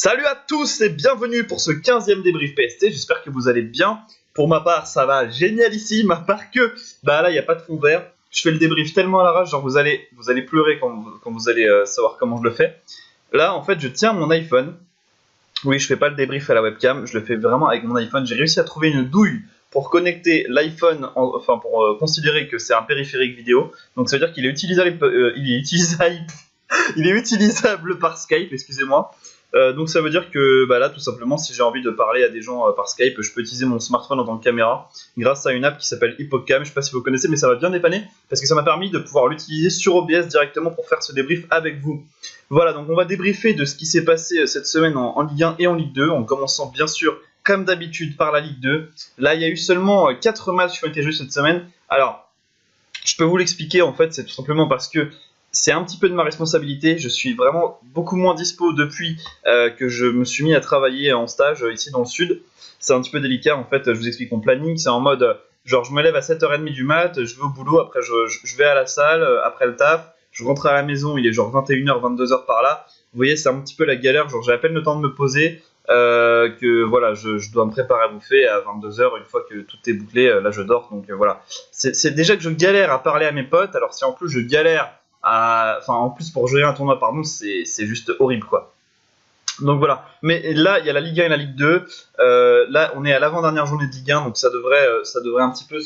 Salut à tous et bienvenue pour ce 15e débrief PST, j'espère que vous allez bien. Pour ma part, ça va génialissime, à part que, là, il n'y a pas de fond vert. Je fais le débrief tellement à l'arrache, genre vous allez pleurer quand vous allez savoir comment je le fais. Là, en fait, je tiens mon iPhone. Oui, je fais pas le débrief à la webcam, je le fais vraiment avec mon iPhone. J'ai réussi à trouver une douille pour connecter l'iPhone, pour considérer que c'est un périphérique vidéo. Donc ça veut dire qu'il est utilisable, il est utilisable par Skype, excusez-moi. Donc ça veut dire que là tout simplement si j'ai envie de parler à des gens par Skype, je peux utiliser mon smartphone en tant que caméra grâce à une app qui s'appelle Hippocam. Je sais pas si vous connaissez, mais ça m'a bien dépanné parce que ça m'a permis de pouvoir l'utiliser sur OBS directement pour faire ce débrief avec vous. Voilà, donc on va débriefer de ce qui s'est passé cette semaine en Ligue 1 et en Ligue 2, en commençant bien sûr comme d'habitude par la Ligue 2. Là il y a eu seulement 4 matchs qui ont été joués cette semaine. Alors je peux vous l'expliquer, en fait c'est tout simplement parce que c'est un petit peu de ma responsabilité, je suis vraiment beaucoup moins dispo depuis que je me suis mis à travailler en stage ici dans le sud. C'est un petit peu délicat en fait, je vous explique mon planning, c'est en mode genre je me lève à 7h30 du mat, je vais au boulot, après je vais à la salle, après le taf, je rentre à la maison, il est genre 21h, 22h par là. Vous voyez, c'est un petit peu la galère, genre j'ai à peine le temps de me poser, que voilà, je dois me préparer à bouffer à 22h, une fois que tout est bouclé, là je dors, donc voilà. C'est déjà que je galère à parler à mes potes, alors si en plus je galère en plus pour jouer un tournoi, pardon, c'est juste horrible quoi. Donc voilà, mais là il y a la Ligue 1 et la Ligue 2, là on est à l'avant-dernière journée de Ligue 1, donc ça devrait un petit peu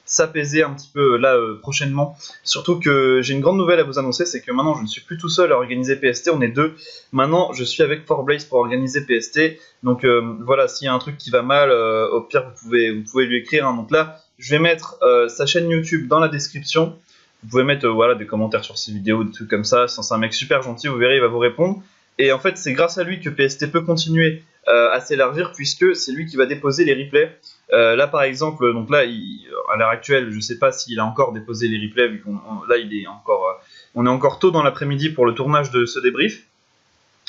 s'apaiser un petit peu là prochainement. Surtout que j'ai une grande nouvelle à vous annoncer, c'est que maintenant je ne suis plus tout seul à organiser PST, on est deux. Maintenant je suis avec 4Blaze pour organiser PST, donc voilà, s'il y a un truc qui va mal, au pire vous pouvez lui écrire, hein. Donc là je vais mettre sa chaîne YouTube dans la description. Vous pouvez mettre voilà, des commentaires sur ces vidéos, des trucs comme ça. C'est un mec super gentil, vous verrez, il va vous répondre. Et en fait, c'est grâce à lui que PST peut continuer à s'élargir, puisque c'est lui qui va déposer les replays. Là, par exemple, donc là, à l'heure actuelle, je ne sais pas s'il a encore déposé les replays, vu là, on est encore tôt dans l'après-midi pour le tournage de ce débrief.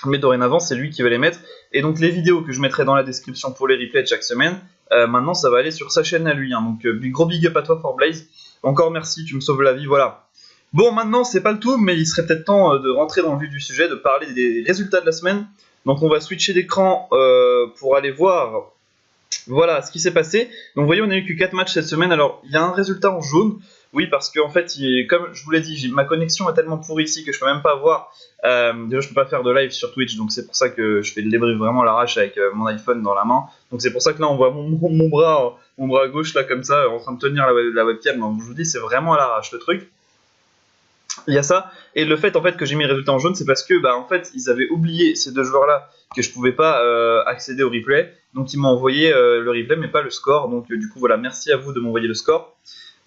Mais dorénavant, c'est lui qui va les mettre. Et donc, les vidéos que je mettrai dans la description pour les replays de chaque semaine, maintenant, ça va aller sur sa chaîne à lui. Hein. Donc, gros big up à toi, 4Blaze. Encore merci, tu me sauves la vie, voilà. Bon, maintenant, c'est pas le tout, mais il serait peut-être temps de rentrer dans le vif du sujet, de parler des résultats de la semaine. Donc, on va switcher d'écran pour aller voir voilà ce qui s'est passé. Donc, vous voyez, on a eu que 4 matchs cette semaine. Alors, il y a un résultat en jaune. Oui, parce qu'en fait, comme je vous l'ai dit, ma connexion est tellement pourrie ici que je peux même pas voir. Déjà, je peux pas faire de live sur Twitch, donc c'est pour ça que je fais le débrief vraiment à l'arrache avec mon iPhone dans la main. Donc, c'est pour ça que là, on voit mon bras gauche là comme ça en train de tenir la webcam. Donc, je vous dis, c'est vraiment à l'arrache le truc. Il y a ça, et le fait en fait que j'ai mis le résultat en jaune, c'est parce que en fait ils avaient oublié ces deux joueurs là que je pouvais pas accéder au replay, donc ils m'ont envoyé le replay mais pas le score. Donc du coup voilà, merci à vous de m'envoyer le score.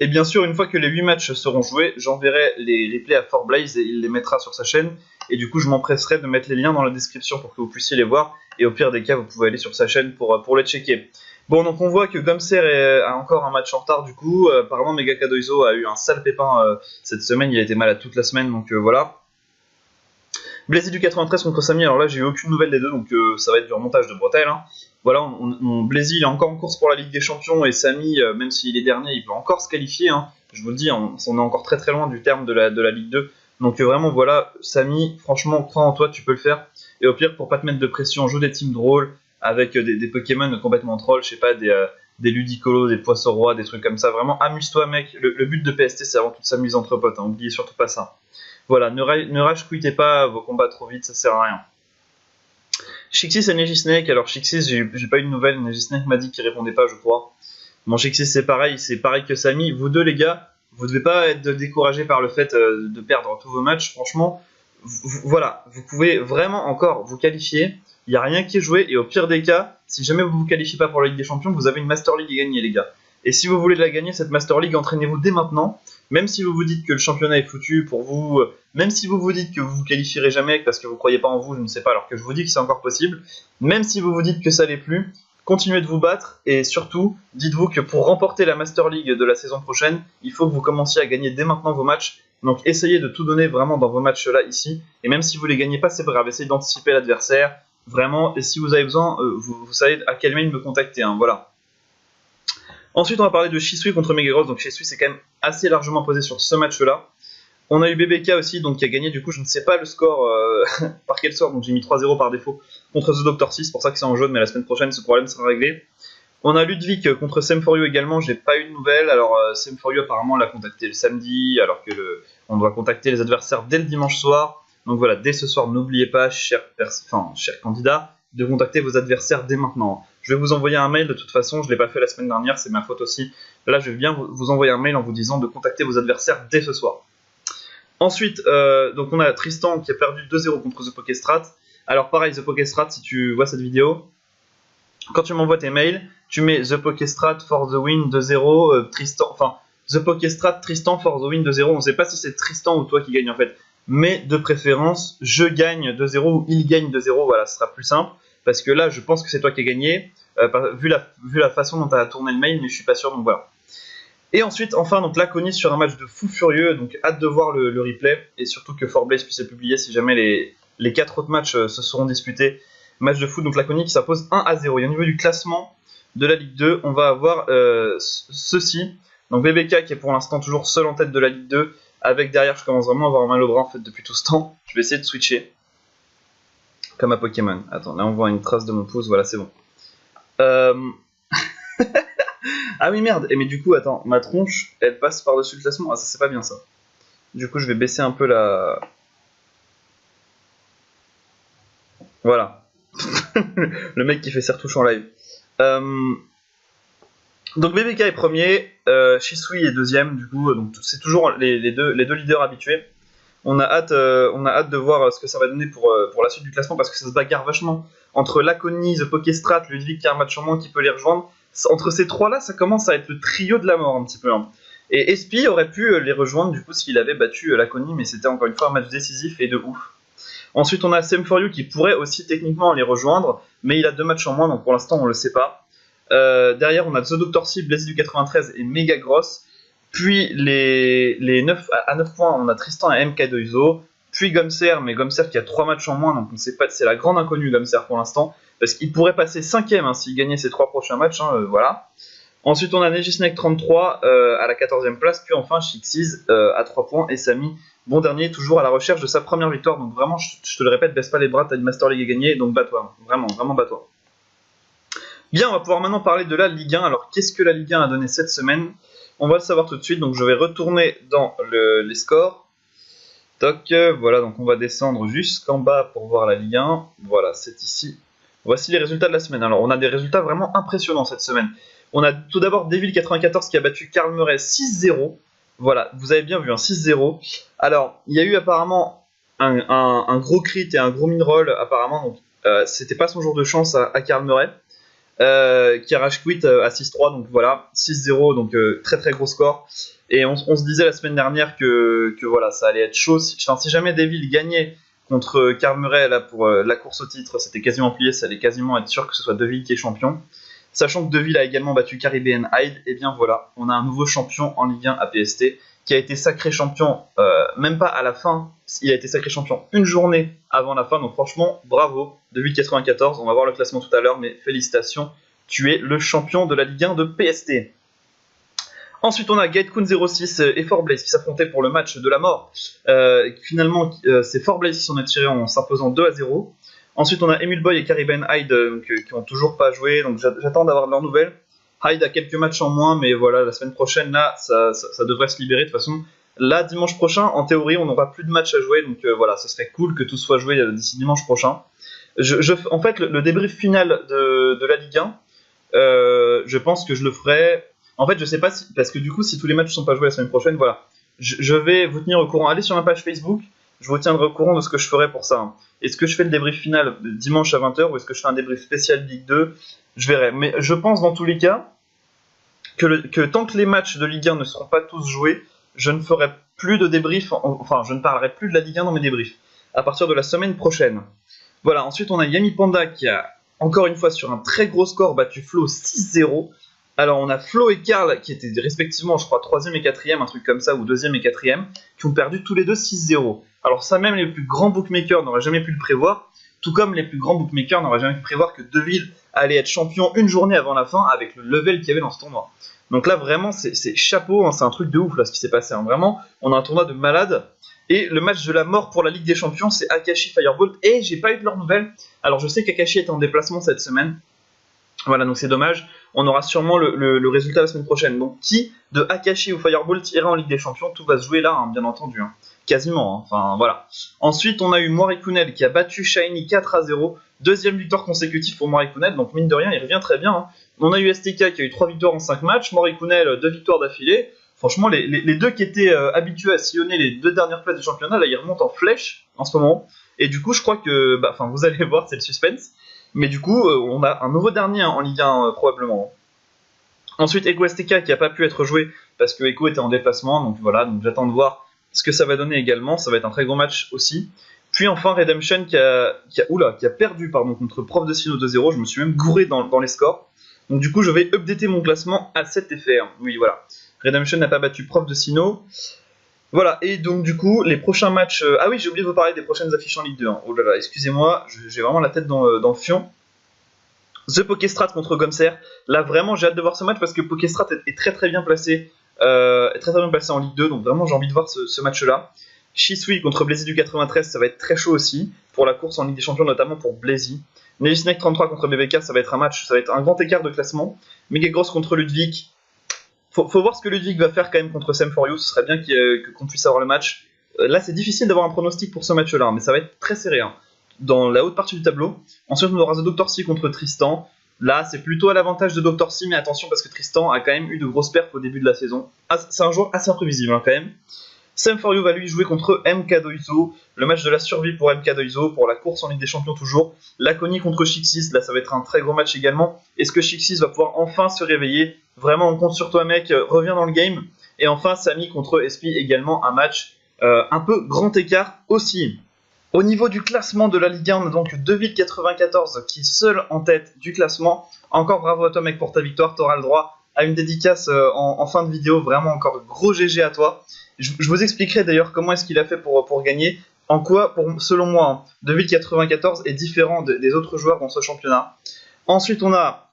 Et bien sûr, une fois que les 8 matchs seront joués, j'enverrai les replays à 4Blaze et il les mettra sur sa chaîne. Et du coup, je m'empresserai de mettre les liens dans la description pour que vous puissiez les voir. Et au pire des cas, vous pouvez aller sur sa chaîne pour les checker. Bon, donc on voit que Gomser a encore un match en retard du coup. Apparemment, Mega Kadoizo a eu un sale pépin cette semaine. Il a été malade toute la semaine, donc voilà. Blazy du 93 contre Samy. Alors là, j'ai eu aucune nouvelle des deux, donc ça va être du remontage de bretelles. Hein. Voilà, Blazy il est encore en course pour la Ligue des Champions et Samy, même s'il est dernier, il peut encore se qualifier. Hein. Je vous le dis, on est encore très très loin du terme de la Ligue 2. Donc vraiment voilà, Samy, franchement, crois en toi, tu peux le faire. Et au pire, pour pas te mettre de pression, joue des teams drôles avec des Pokémon complètement trolls, je sais pas, des Ludicolo, des Poissons Rois, des trucs comme ça. Vraiment, amuse-toi, mec. Le but de PST, c'est avant tout de s'amuser entre potes. Hein. N'oubliez surtout pas ça. Voilà, ne rage-quittez pas vos combats trop vite, ça sert à rien. Shixis et Negisnake, alors Shixis, j'ai pas eu de nouvelles, Negisnake m'a dit qu'il répondait pas, je crois. Mon Shixis c'est pareil que Samy. Vous deux les gars, vous devez pas être découragés par le fait de perdre tous vos matchs, franchement. Voilà, vous pouvez vraiment encore vous qualifier, il n'y a rien qui est joué, et au pire des cas, si jamais vous vous qualifiez pas pour la Ligue des Champions, vous avez une Master League à gagner les gars. Et si vous voulez la gagner, cette Master League, entraînez-vous dès maintenant. Même si vous vous dites que le championnat est foutu pour vous, même si vous vous dites que vous vous qualifierez jamais parce que vous croyez pas en vous, je ne sais pas, alors que je vous dis que c'est encore possible, même si vous vous dites que ça l'est plus, continuez de vous battre et surtout, dites-vous que pour remporter la Master League de la saison prochaine, il faut que vous commenciez à gagner dès maintenant vos matchs. Donc essayez de tout donner vraiment dans vos matchs là ici, et même si vous les gagnez pas, c'est pas grave, essayez d'anticiper l'adversaire, vraiment, et si vous avez besoin, vous savez à quel mail me contacter, hein, voilà. Ensuite, on va parler de Shisui contre Megagross. Donc Shisui s'est quand même assez largement posé sur ce match-là. On a eu BBK aussi, donc qui a gagné, du coup je ne sais pas le score par quel sort, donc j'ai mis 3-0 par défaut contre The Doctor 6, c'est pour ça que c'est en jaune, mais la semaine prochaine ce problème sera réglé. On a Ludwig contre Sem4U également, j'ai pas eu de nouvelles, alors Sem4U apparemment l'a contacté le samedi, alors que on doit contacter les adversaires dès le dimanche soir, donc voilà, dès ce soir n'oubliez pas, chers candidats, de contacter vos adversaires dès maintenant. Je vais vous envoyer un mail de toute façon, je ne l'ai pas fait la semaine dernière, c'est ma faute aussi, là je vais bien vous envoyer un mail en vous disant de contacter vos adversaires dès ce soir. Ensuite, donc on a Tristan qui a perdu 2-0 contre The Pokestrat. Alors pareil, The Pokestrat, si tu vois cette vidéo, quand tu m'envoies tes mails, tu mets The Pokestrat for the win 2-0, Tristan, enfin The Pokestrat Tristan for the win 2-0. On ne sait pas si c'est Tristan ou toi qui gagne en fait, mais de préférence, je gagne 2-0 ou il gagne 2-0, voilà, ce sera plus simple, parce que là, je pense que c'est toi qui as gagné, vu la façon dont tu as tourné le mail, mais je suis pas sûr, donc voilà. Et ensuite, enfin, donc Laconis sur un match de fou furieux, donc hâte de voir le replay, et surtout que Forblaze puisse le publier si jamais les 4 autres matchs se seront disputés. Match de foot, donc Laconis qui s'impose 1-0. Et au niveau du classement de la Ligue 2, on va avoir ceci. Donc BBK qui est pour l'instant toujours seul en tête de la Ligue 2, avec derrière, je commence vraiment à avoir mal au bras en fait depuis tout ce temps. Je vais essayer de switcher, comme à Pokémon. Attends, là on voit une trace de mon pouce, voilà, c'est bon. Ah oui merde, et mais du coup attends, ma tronche elle passe par-dessus le classement, ah ça c'est pas bien ça. Du coup je vais baisser un peu la... Voilà. Le mec qui fait ses retouches en live. Donc BBK est premier, Shisui est deuxième, du coup donc c'est toujours les deux leaders habitués. On a hâte de voir ce que ça va donner pour la suite du classement, parce que ça se bagarre vachement entre Laconis, The Pokestrat, Ludwig qui a un match en moins qui peut les rejoindre. Entre ces trois-là, ça commence à être le trio de la mort un petit peu. Hein. Et Espy aurait pu les rejoindre du coup s'il avait battu Laconis, mais c'était encore une fois un match décisif et de ouf. Ensuite, on a Sem4U qui pourrait aussi techniquement les rejoindre, mais il a 2 matchs en moins, donc pour l'instant on le sait pas. Derrière, on a The Doctor C, Blazy du 93 et Mega Gross. Puis les 9, à 9 points, on a Tristan et MK2ISO. Puis Gomser, mais Gomser qui a 3 matchs en moins, donc on sait pas, c'est la grande inconnue Gomser pour l'instant. Parce qu'il pourrait passer 5ème hein, s'il gagnait ses 3 prochains matchs, hein, voilà. Ensuite, on a Negisnake 33 à la 14ème place, puis enfin Shixiz à 3 points, et Samy, bon dernier, toujours à la recherche de sa première victoire. Donc vraiment, je te le répète, baisse pas les bras, t'as une Master League à gagner, donc bats-toi, vraiment, vraiment bats-toi. Bien, on va pouvoir maintenant parler de la Ligue 1. Alors, qu'est-ce que la Ligue 1 a donné cette semaine? On va le savoir tout de suite, donc je vais retourner dans les scores. Toc, voilà, donc on va descendre jusqu'en bas pour voir la Ligue 1. Voilà, c'est ici. Voici les résultats de la semaine. Alors, on a des résultats vraiment impressionnants cette semaine. On a tout d'abord Devil94 qui a battu Karl Murray 6-0. Voilà, vous avez bien vu, un 6-0. Alors, il y a eu apparemment un gros crit et un gros min-roll, apparemment. Donc, c'était pas son jour de chance à Karl Murray. Qui a rage quit à 6-3. Donc voilà, 6-0, donc très très gros score. Et on se disait la semaine dernière que voilà, ça allait être chaud. Si jamais Devil gagnait contre Karl Murray là, pour la course au titre, c'était quasiment plié, ça allait quasiment être sûr que ce soit Devil qui est champion. Sachant que Devil a également battu Caribbean Hyde, et bien voilà, on a un nouveau champion en Ligue 1 à PST qui a été sacré champion, même pas à la fin, il a été sacré champion une journée avant la fin, donc franchement, bravo, Devil 94, on va voir le classement tout à l'heure, mais félicitations, tu es le champion de la Ligue 1 de PST. Ensuite, on a Gatekun06 et Forblaze qui s'affrontaient pour le match de la mort. Finalement, c'est Forblaze qui s'en est tiré en s'imposant 2-0. Ensuite, on a Emule Boy et Caribbean Hyde qui n'ont toujours pas joué, donc j'attends d'avoir de leurs nouvelles. Hyde a quelques matchs en moins, mais voilà, la semaine prochaine, là, ça devrait se libérer de toute façon. Là, dimanche prochain, en théorie, on n'aura plus de matchs à jouer, donc voilà, ce serait cool que tout soit joué d'ici dimanche prochain. En fait, le débrief final de la Ligue 1, je pense que je le ferai. En fait, je sais pas si, parce que du coup, si tous les matchs ne sont pas joués la semaine prochaine, voilà, je vais vous tenir au courant. Allez sur ma page Facebook, je vous tiendrai au courant de ce que je ferai pour ça. Hein. Est-ce que je fais le débrief final dimanche à 20h ou est-ce que je fais un débrief spécial Ligue 2? Je verrai. Mais je pense dans tous les cas que tant que les matchs de Ligue 1 ne seront pas tous joués, je ne ferai plus de débrief, enfin, je ne parlerai plus de la Ligue 1 dans mes débriefs. À partir de la semaine prochaine. Voilà, ensuite on a Yami Panda qui a, encore une fois, sur un très gros score, battu Flo 6-0. Alors on a Flo et Karl qui étaient respectivement, je crois, 3ème et 4ème, un truc comme ça, ou 2ème et 4ème, qui ont perdu tous les deux 6-0. Alors ça, même les plus grands bookmakers n'auraient jamais pu le prévoir. tout comme les plus grands bookmakers n'auraient jamais pu prévoir que Deville allait être champion une journée avant la fin avec le level qu'il y avait dans ce tournoi. Donc là vraiment c'est chapeau, hein, c'est un truc de ouf là ce qui s'est passé, hein. Vraiment on a un tournoi de malade. Et le match de la mort pour la Ligue des Champions, c'est Akashi Firebolt, et j'ai pas eu de leurs nouvelles. Alors je sais qu'Akashi est en déplacement cette semaine, voilà, donc c'est dommage. On aura sûrement le résultat la semaine prochaine. Donc qui de Akashi ou Firebolt ira en Ligue des Champions? Tout va se jouer là, hein, bien entendu, hein. Quasiment, hein. Enfin voilà. Ensuite on a eu Morikunnel qui a battu Shiny 4-0, deuxième victoire consécutive pour Morikunnel, donc mine de rien il revient très bien, hein. On a eu STK qui a eu 3 victoires en 5 matchs, Morikunnel 2 victoires d'affilée. Franchement, les deux qui étaient habitués à sillonner les 2 dernières places du championnat, là, ils remontent en flèche en ce moment. Et du coup, je crois que, vous allez voir, c'est le suspense. Mais du coup, on a un nouveau dernier en Ligue 1, probablement. Ensuite, Echo STK qui n'a pas pu être joué parce que Echo était en déplacement. Donc voilà, donc j'attends de voir ce que ça va donner également. Ça va être un très gros match aussi. Puis enfin, Redemption qui a perdu contre Prof de Sino 2-0. Je me suis même gouré dans les scores. Donc du coup, je vais updater mon classement à cet effet. Oui, voilà. Redemption n'a pas battu Prof de Sino. Voilà, et donc du coup, les prochains matchs... Ah oui, j'ai oublié de vous parler des prochaines affiches en Ligue 2. Hein. Oh là là, excusez-moi, j'ai vraiment la tête dans le fion. The Pokestrat contre Gomser. Là, vraiment, j'ai hâte de voir ce match parce que Pokestrat est très très bien placé. Très bien placé en Ligue 2, donc vraiment, j'ai envie de voir ce match-là. Shisui contre Blazy du 93, ça va être très chaud aussi. Pour la course en Ligue des Champions, notamment pour Blazy. Nevisnek 33 contre BBK, ça va être un match, ça va être un grand écart de classement. Megagross contre Ludwig. Faut voir ce que Ludwig va faire quand même contre Sem4U, ce serait bien qu'on puisse avoir le match. Là c'est difficile d'avoir un pronostic pour ce match-là, mais ça va être très serré, hein, dans la haute partie du tableau. Ensuite on aura The Dr. C contre Tristan. Là c'est plutôt à l'avantage de Dr. C, mais attention parce que Tristan a quand même eu de grosses perfs au début de la saison. C'est un joueur assez imprévisible, hein, quand même. Sem4U va lui jouer contre MK Doizo, le match de la survie pour MK Doizo, pour la course en Ligue des Champions toujours. Laconi contre Shixis, là ça va être un très gros match également. Est-ce que Shixis va pouvoir enfin se réveiller? Vraiment on compte sur toi mec, reviens dans le game. Et enfin Samy contre SP, également un match un peu grand écart aussi. Au niveau du classement de la Ligue 1, on a donc Deville94 qui est seul en tête du classement. Encore bravo à toi mec pour ta victoire, t'auras le droit à une dédicace en fin de vidéo, vraiment encore gros GG à toi. Je vous expliquerai d'ailleurs comment est-ce qu'il a fait pour gagner, en quoi, selon moi, hein, Deville94 est différent des autres joueurs dans ce championnat. Ensuite, on a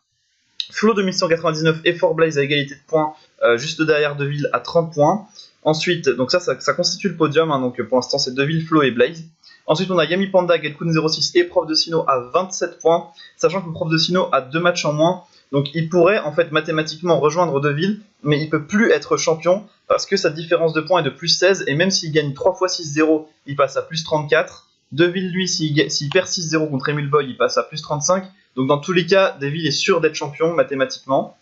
Flo 2199 et Forblaze à égalité de points, juste derrière Deville à 30 points. Ensuite, donc ça constitue le podium, hein, donc pour l'instant c'est Deville, Flo et Blaze. Ensuite, on a Yami Panda, Gelkun06 et Prof de Sino à 27 points, sachant que le Prof de Sino a 2 matchs en moins. Donc il pourrait en fait mathématiquement rejoindre Deville, mais il peut plus être champion parce que sa différence de points est de plus 16, et même s'il gagne 3 fois 6-0, il passe à plus 34. Deville, lui, s'il perd 6-0 contre Emile Boy, il passe à plus 35. Donc dans tous les cas, Deville est sûr d'être champion mathématiquement.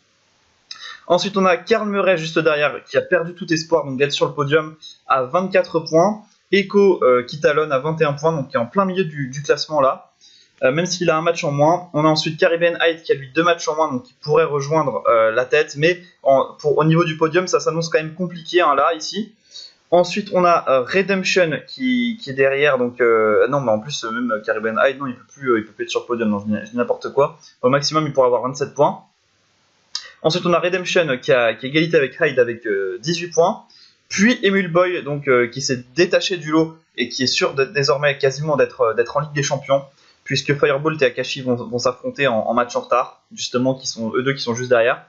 Ensuite, on a Karl Murray juste derrière qui a perdu tout espoir donc d'être sur le podium à 24 points. Echo qui talonne à 21 points, donc qui est en plein milieu du classement là. Même s'il a un match en moins. On a ensuite Caribbean Height qui a lui 2 matchs en moins, donc il pourrait rejoindre la tête, mais au niveau du podium ça s'annonce quand même compliqué, hein, là, ici. Ensuite on a Redemption qui est derrière, donc non mais en plus même Caribbean Height, non il peut plus être sur le podium, non, je dis n'importe quoi. Au maximum il pourrait avoir 27 points. Ensuite on a Redemption qui est égalité avec Hyde avec 18 points. Puis Emule Boy donc, qui s'est détaché du lot et qui est sûr désormais quasiment d'être en Ligue des Champions, puisque Firebolt et Akashi vont s'affronter en match en retard, justement, eux deux qui sont juste derrière.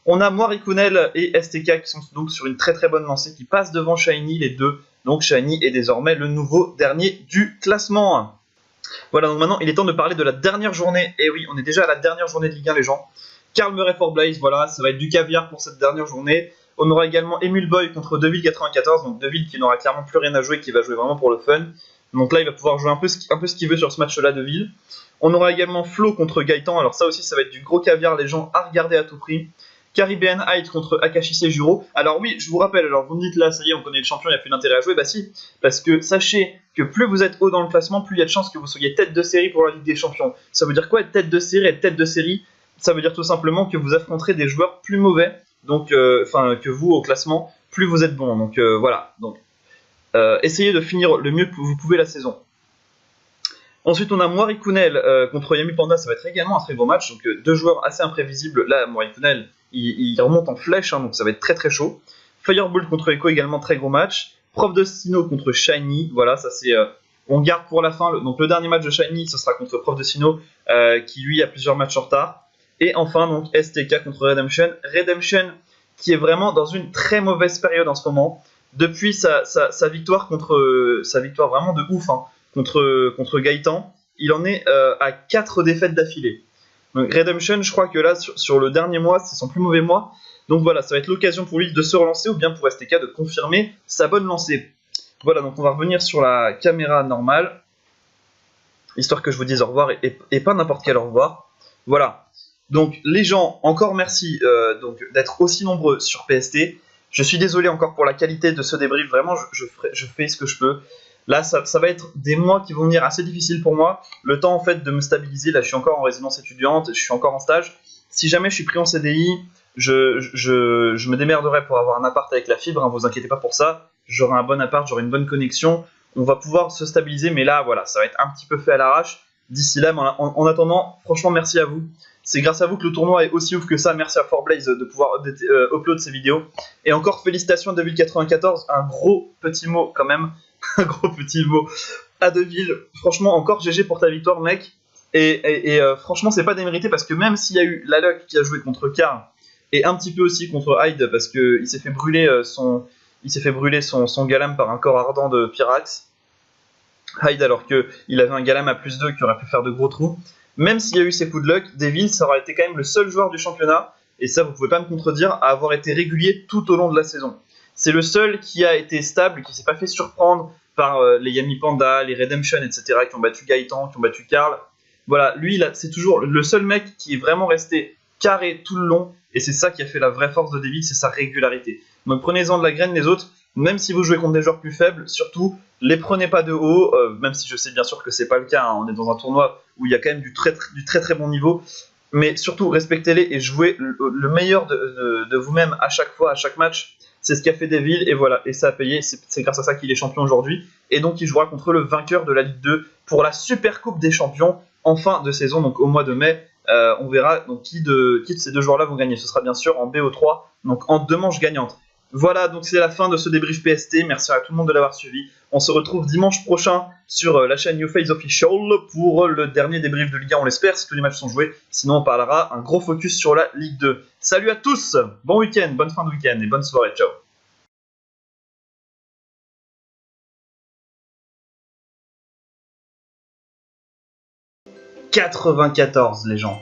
On a Morikunnel et STK qui sont donc sur une très très bonne lancée, qui passent devant Shiny, les deux. Donc Shiny est désormais le nouveau dernier du classement. Voilà, donc maintenant il est temps de parler de la dernière journée. Et oui, on est déjà à la dernière journée de Ligue 1, les gens. Karl Murray for Blaze, voilà, ça va être du caviar pour cette dernière journée. On aura également Emule Boy contre Deville94, donc Deville qui n'aura clairement plus rien à jouer, qui va jouer vraiment pour le fun. Donc là, il va pouvoir jouer un peu ce qu'il veut sur ce match-là de Ville. On aura également Flo contre Gaëtan, alors ça aussi, ça va être du gros caviar, les gens, à regarder à tout prix. Caribbean Height contre Akashi Sejuro. Alors oui, je vous rappelle, alors vous me dites là, ça y est, on connaît le champion, il n'y a plus d'intérêt à jouer. Bah si, parce que sachez que plus vous êtes haut dans le classement, plus il y a de chances que vous soyez tête de série pour la Ligue des Champions. Ça veut dire quoi être tête de série? Être tête de série, ça veut dire tout simplement que vous affronterez des joueurs plus mauvais, donc que vous au classement, plus vous êtes bon. Donc voilà, donc essayez de finir le mieux que vous pouvez la saison. Ensuite, on a Morikunnel contre Yami Panda, ça va être également un très beau match. Donc, 2 joueurs assez imprévisibles. Là, Morikunnel, il remonte en flèche, hein, donc ça va être très très chaud. Firebolt contre Echo, également très gros match. Prof de Sino contre Shiny, voilà, ça c'est On garde pour la fin, donc le dernier match de Shiny, ce sera contre Prof de Sinnoh, qui lui a plusieurs matchs en retard. Et enfin, donc STK contre Redemption. Redemption qui est vraiment dans une très mauvaise période en ce moment. Depuis sa victoire sa victoire vraiment de ouf contre Gaëtan, il en est à 4 défaites d'affilée. Donc Redemption, je crois que là, sur le dernier mois, c'est son plus mauvais mois. Donc voilà, ça va être l'occasion pour lui de se relancer ou bien pour STK de confirmer sa bonne lancée. Voilà, donc on va revenir sur la caméra normale, histoire que je vous dise au revoir et pas n'importe quel au revoir. Voilà, donc les gens, encore merci donc d'être aussi nombreux sur PST. Je suis désolé encore pour la qualité de ce débrief, vraiment je fais ce que je peux. Là, ça va être des mois qui vont venir assez difficiles pour moi. Le temps en fait de me stabiliser, là je suis encore en résidence étudiante, je suis encore en stage. Si jamais je suis pris en CDI, je me démerderai pour avoir un appart avec la fibre, hein, vous inquiétez pas pour ça. J'aurai un bon appart, j'aurai une bonne connexion. On va pouvoir se stabiliser, mais là voilà, ça va être un petit peu fait à l'arrache. D'ici là, en attendant, franchement merci à vous. C'est grâce à vous que le tournoi est aussi ouf que ça. Merci à 4Blaze de pouvoir upload ces vidéos. Et encore félicitations à Deville94, un gros petit mot quand même. Un gros petit mot à Deville. Franchement, encore GG pour ta victoire, mec. Et franchement, c'est pas démérité parce que même s'il y a eu la luck qui a joué contre Karl et un petit peu aussi contre Hyde parce qu'il s'est fait brûler son Galam par un corps ardent de Pyrax. Hyde, alors qu'il avait un Galam à +2 qui aurait pu faire de gros trous. Même s'il y a eu ces coups de luck, Deville, ça aurait été quand même le seul joueur du championnat, et ça vous pouvez pas me contredire, à avoir été régulier tout au long de la saison. C'est le seul qui a été stable, qui s'est pas fait surprendre par les Yami Panda, les Redemption, etc., qui ont battu Gaëtan, qui ont battu Karl. Voilà, lui, là, c'est toujours le seul mec qui est vraiment resté carré tout le long, et c'est ça qui a fait la vraie force de Deville, c'est sa régularité. Donc prenez-en de la graine les autres, même si vous jouez contre des joueurs plus faibles, surtout, les prenez pas de haut, même si je sais bien sûr que c'est pas le cas, hein, on est dans un tournoi où il y a quand même du très très bon niveau, mais surtout respectez-les et jouez le meilleur de vous-même à chaque fois, à chaque match. C'est ce qu'a fait Deville, et voilà, et ça a payé, c'est grâce à ça qu'il est champion aujourd'hui, et donc il jouera contre le vainqueur de la Ligue 2 pour la Super Coupe des Champions en fin de saison, donc au mois de mai. On verra donc qui de ces deux joueurs-là vont gagner. Ce sera bien sûr en BO3, donc en 2 manches gagnantes. Voilà, donc c'est la fin de ce débrief PST. Merci à tout le monde de l'avoir suivi. On se retrouve dimanche prochain sur la chaîne YouFace Official pour le dernier débrief de Ligue 1, on l'espère, si tous les matchs sont joués. Sinon, on parlera un gros focus sur la Ligue 2. Salut à tous, bon week-end, bonne fin de week-end et bonne soirée. Ciao. « 94 les gens.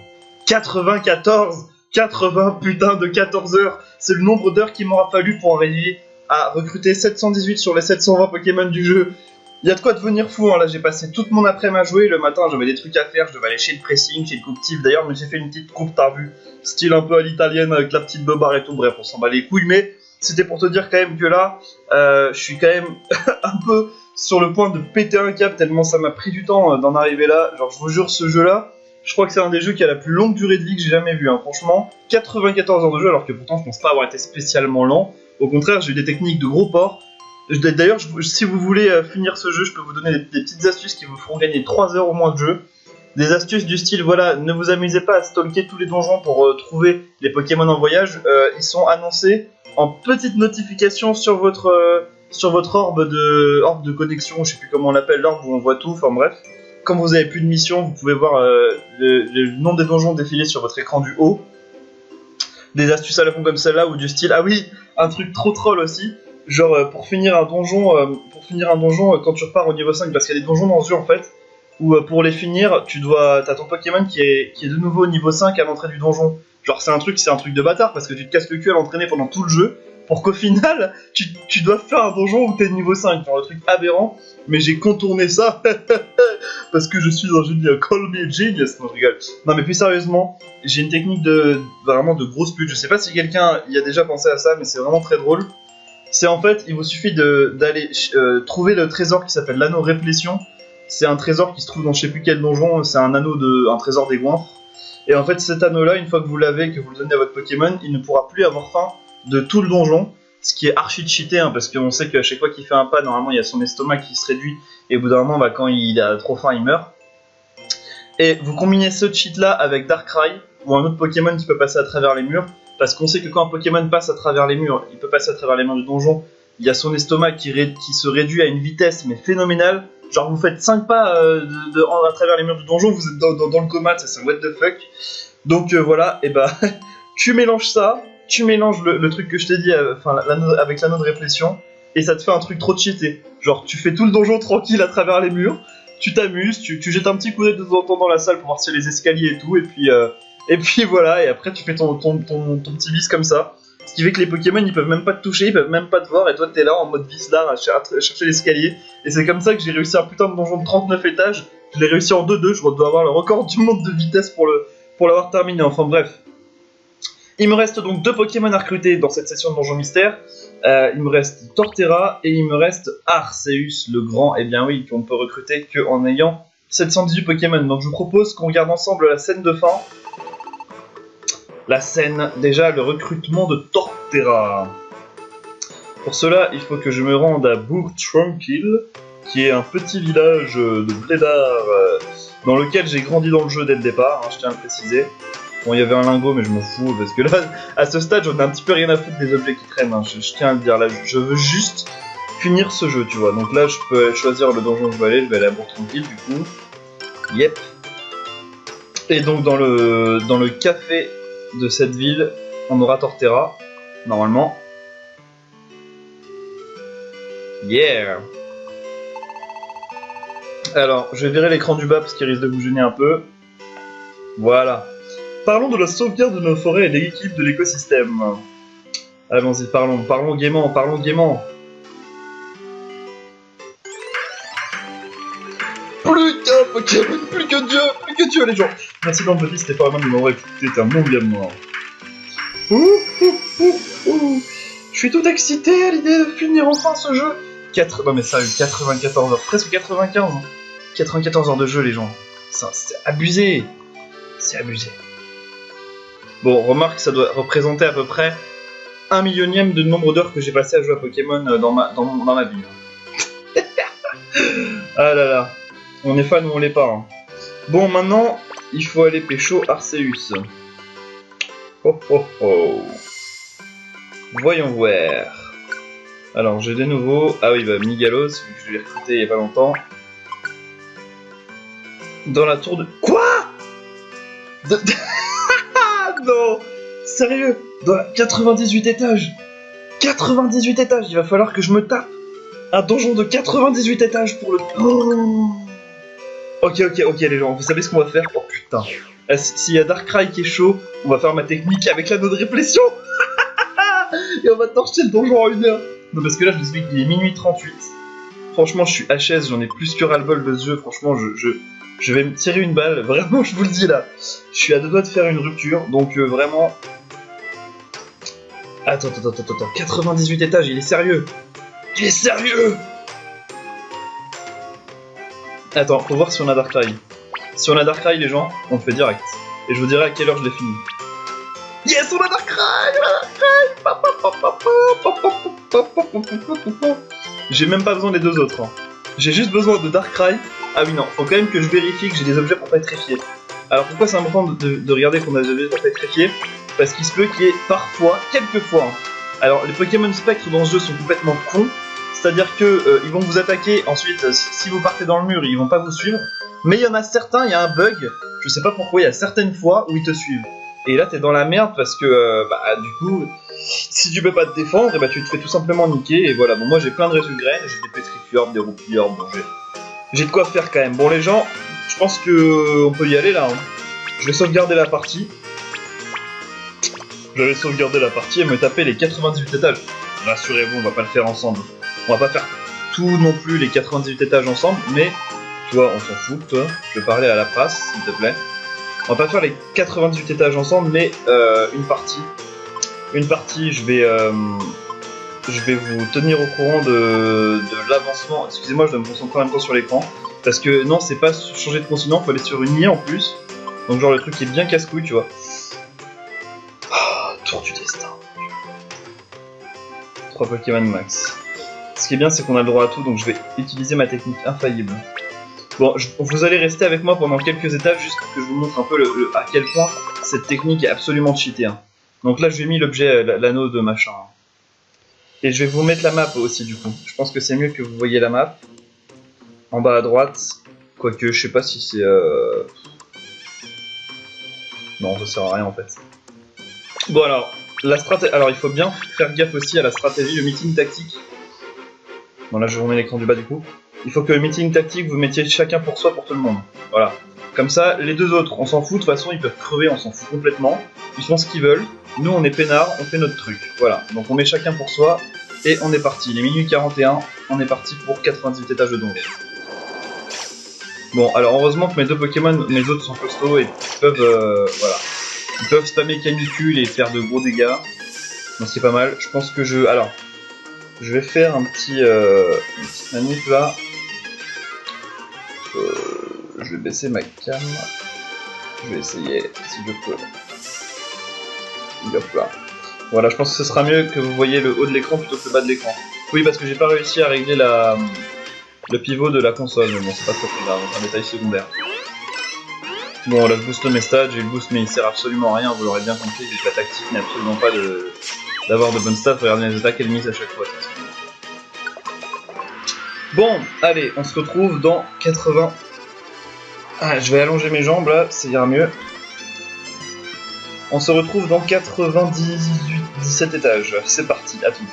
94 80 putain de 14 heures. C'est le nombre d'heures qu'il m'aura fallu pour arriver à recruter 718 sur les 720 Pokémon du jeu. Il y a de quoi devenir fou, hein. Là j'ai passé toute mon après-midi à jouer. Le matin j'avais des trucs à faire, je devais aller chez le pressing, chez le couptif. D'ailleurs, mais j'ai fait une petite coupe, t'as vu, style un peu à l'italienne avec la petite beubare et tout. Bref, on s'en bat les couilles, mais c'était pour te dire quand même que là, je suis quand même un peu sur le point de péter un câble tellement ça m'a pris du temps d'en arriver là. Genre, je vous jure, ce jeu-là, je crois que c'est un des jeux qui a la plus longue durée de vie que j'ai jamais vu, hein. Franchement, 94 heures de jeu, alors que pourtant je pense pas avoir été spécialement lent. Au contraire, j'ai eu des techniques de gros porc. D'ailleurs, si vous voulez finir ce jeu, je peux vous donner des petites astuces qui vous feront gagner 3 heures au moins de jeu. Des astuces du style, voilà, ne vous amusez pas à stalker tous les donjons pour trouver les Pokémon en voyage. Ils sont annoncés en petite notification sur votre orbe de connexion, je sais plus comment on l'appelle, l'orbe où on voit tout, enfin bref. Quand vous avez plus de mission, vous pouvez voir le nom des donjons défiler sur votre écran du haut. Des astuces à la con comme celle-là, ou du style, ah oui, un truc trop troll aussi, genre pour finir un donjon quand tu repars au niveau 5, parce qu'il y a des donjons dans ce jeu en fait, où pour les finir, t'as ton Pokémon qui est de nouveau au niveau 5 à l'entrée du donjon. Genre c'est un truc de bâtard, parce que tu te casses le cul à l'entraîner pendant tout le jeu, pour qu'au final, tu dois faire un donjon où t'es niveau 5, genre le truc aberrant, mais j'ai contourné ça, parce que je suis un génie, call me a genius, non je rigole. Non mais plus sérieusement, j'ai une technique vraiment de grosse pute, je sais pas si quelqu'un y a déjà pensé à ça, mais c'est vraiment très drôle. C'est en fait, il vous suffit d'aller trouver le trésor qui s'appelle l'anneau Réplétion. C'est un trésor qui se trouve dans je sais plus quel donjon, c'est un trésor des goinfres. Et en fait cet anneau là, une fois que vous l'avez, que vous le donnez à votre Pokémon, il ne pourra plus avoir faim de tout le donjon, ce qui est archi cheaté, hein, parce qu'on sait qu'à chaque fois qu'il fait un pas, normalement il y a son estomac qui se réduit, et au bout d'un moment, bah, quand il a trop faim, il meurt. Et vous combinez ce cheat là avec Darkrai, ou un autre Pokémon qui peut passer à travers les murs, parce qu'on sait que quand un Pokémon passe à travers les murs, il peut passer à travers les murs du donjon, il y a son estomac qui se réduit à une vitesse mais phénoménale, Genre, vous faites 5 pas à travers les murs du donjon, vous êtes dans le coma, c'est un what the fuck. Donc voilà, et bah, tu mélanges ça, tu mélanges le truc que je t'ai dit, avec l'anneau de réflexion, et ça te fait un truc trop cheaté. Genre, tu fais tout le donjon tranquille à travers les murs, tu t'amuses, tu jettes un petit coup d'œil de temps en temps dans la salle pour voir s'il y a les escaliers et tout, et puis voilà, et après tu fais ton petit bis comme ça. Ce qui fait que les Pokémon ils peuvent même pas te toucher, ils peuvent même pas te voir, et toi t'es là en mode vis d'art à chercher l'escalier. Et c'est comme ça que j'ai réussi un putain de donjon de 39 étages. Je l'ai réussi en 2-2, je dois avoir le record du monde de vitesse pour l'avoir terminé. Enfin bref. Il me reste donc 2 Pokémon à recruter dans cette session de donjon mystère. Il me reste Torterra et il me reste Arceus le grand. Et bien oui, qu'on peut recruter qu'en ayant 718 Pokémon. Donc je vous propose qu'on regarde ensemble la scène de fin. La scène, déjà le recrutement de Torterra. Pour cela, il faut que je me rende à Bourg Tranquille, qui est un petit village de blédards dans lequel j'ai grandi dans le jeu dès le départ, hein, je tiens à le préciser. Bon, il y avait un lingot, mais je m'en fous, parce que là, à ce stade, j'en ai un petit peu rien à foutre des objets qui traînent, hein, je tiens à le dire, là, je veux juste finir ce jeu, tu vois. Donc là, je peux choisir le donjon où je vais aller à Bourg Tranquille, du coup. Yep. Et donc, dans le café de cette ville, on aura Torterra, normalement. Yeah. Alors, je vais virer l'écran du bas parce qu'il risque de vous gêner un peu. Voilà. Parlons de la sauvegarde de nos forêts et de l'équilibre de l'écosystème. Allons-y, parlons gaiement. Plus qu'un Pokémon, plus que Dieu, les gens. Merci d'Anthony, c'était pas vraiment de m'avoir écouté, t'es un bon gars de moi. Je suis tout excité à l'idée de finir enfin ce jeu. Non mais ça a eu 94 heures, presque 95. 94 heures de jeu, les gens. Ça, c'est abusé. C'est abusé. Bon, remarque, ça doit représenter à peu près 1 millionième de nombre d'heures que j'ai passé à jouer à Pokémon dans ma vie. Ah là là. On est fan ou on l'est pas. Hein. Bon, maintenant, il faut aller pécho Arceus. Oh oh oh. Voyons voir. Alors, j'ai des nouveaux. Ah oui, bah, Migalos, vu que je l'ai recruté il y a pas longtemps. Dans la tour de... Quoi Non. Sérieux. Dans la 98 étages. 98 étages. Il va falloir que je me tape un donjon de 98 étages pour le... Oh. Ok, les gens. Vous savez ce qu'on va faire? Oh putain. S'il y a Darkrai qui est chaud, on va faire ma technique avec l'anneau de réflexion. Et on va torcher le donjon en 1 heure. Non, parce que là, je vous explique qu'il est minuit 38. Franchement, je suis HS, j'en ai plus que ras-le-bol de ce jeu. Franchement, je vais me tirer une balle. Vraiment, je vous le dis là. Je suis à 2 doigts de faire une rupture. Donc, vraiment... Attends. 98 étages, il est sérieux. Il est sérieux. Attends, faut voir si on a Darkrai. Si on a Darkrai, les gens, on le fait direct. Et je vous dirai à quelle heure je l'ai fini. Yes, on a Darkrai. J'ai même pas besoin des 2 autres. Hein. J'ai juste besoin de Darkrai. Ah oui, non, faut quand même que je vérifie que j'ai des objets pour pétrifier. Alors pourquoi c'est important de regarder qu'on a des objets pour pétrifier? Parce qu'il se peut qu'il y ait parfois, quelquefois... Hein. Alors les Pokémon spectres dans ce jeu sont complètement cons. C'est-à-dire que ils vont vous attaquer, ensuite si vous partez dans le mur, ils vont pas vous suivre. Mais il y en a certains, il y a un bug, je sais pas pourquoi, il y a certaines fois où ils te suivent. Et là t'es dans la merde parce que du coup, si tu peux pas te défendre, et tu te fais tout simplement niquer. Et voilà, bon moi j'ai plein de réseaux de graines, j'ai des pétrifiors, des roupiors, bon j'ai de quoi faire quand même. Bon les gens, je pense que on peut y aller là. Hein. Je vais sauvegarder la partie. Je vais sauvegarder la partie et me taper les 98 étages. Rassurez-vous, on va pas le faire ensemble. On va pas faire tout non plus les 98 étages ensemble, mais tu vois, on s'en fout, toi. Je vais parler à la prasse, s'il te plaît. On va pas faire les 98 étages ensemble, mais une partie. Une partie, je vais vous tenir au courant de l'avancement. Excusez-moi, je dois me concentrer en même temps sur l'écran. Parce que non, c'est pas changer de continent, faut aller sur une IA en plus. Donc genre le truc est bien casse-couille, tu vois. Oh, tour du destin. 3 Pokémon max. Ce qui est bien, c'est qu'on a le droit à tout, donc je vais utiliser ma technique infaillible. Bon, vous allez rester avec moi pendant quelques étages, juste pour que je vous montre un peu à quel point cette technique est absolument cheatée. Hein. Donc là, je vais mis l'objet, l'anneau de machin. Hein. Et je vais vous mettre la map aussi, du coup. Je pense que c'est mieux que vous voyez la map. en bas à droite. Quoique, je sais pas si c'est... Non, ça sert à rien en fait. Bon alors, alors il faut bien faire gaffe aussi à la stratégie, le meeting tactique. Bon là je vous remets l'écran du bas du coup. Il faut que le meeting tactique vous mettiez chacun pour soi pour tout le monde. Voilà. Comme ça, les deux autres, on s'en fout, de toute façon ils peuvent crever, on s'en fout complètement. Ils font ce qu'ils veulent. Nous on est peinards, on fait notre truc. Voilà. Donc on met chacun pour soi et on est parti. Il est minuit 41, on est parti pour 98 étages de donjon. Bon, alors heureusement que mes deux Pokémon, mes autres sont costauds et ils peuvent, voilà. Ils peuvent spammer canicule et faire de gros dégâts. Donc c'est pas mal. Je pense que alors, je vais faire une petite manip là. Je vais baisser ma cam. Je vais essayer si je peux. Hop là. Voilà, je pense que ce sera mieux que vous voyez le haut de l'écran plutôt que le bas de l'écran. Oui, parce que j'ai pas réussi à régler le pivot de la console, mais bon, c'est pas très grave, c'est un détail secondaire. Bon, là je booste mes stats, j'ai le boost, mais il sert absolument à rien, vous l'aurez bien compris, vu que la tactique n'est absolument pas d'avoir de bonnes stats, regardez les attaques ennemies à chaque fois. Bon, allez, on se retrouve dans 80... Ah, je vais allonger mes jambes là, ça ira mieux. On se retrouve dans 17 étages, c'est parti, à tout.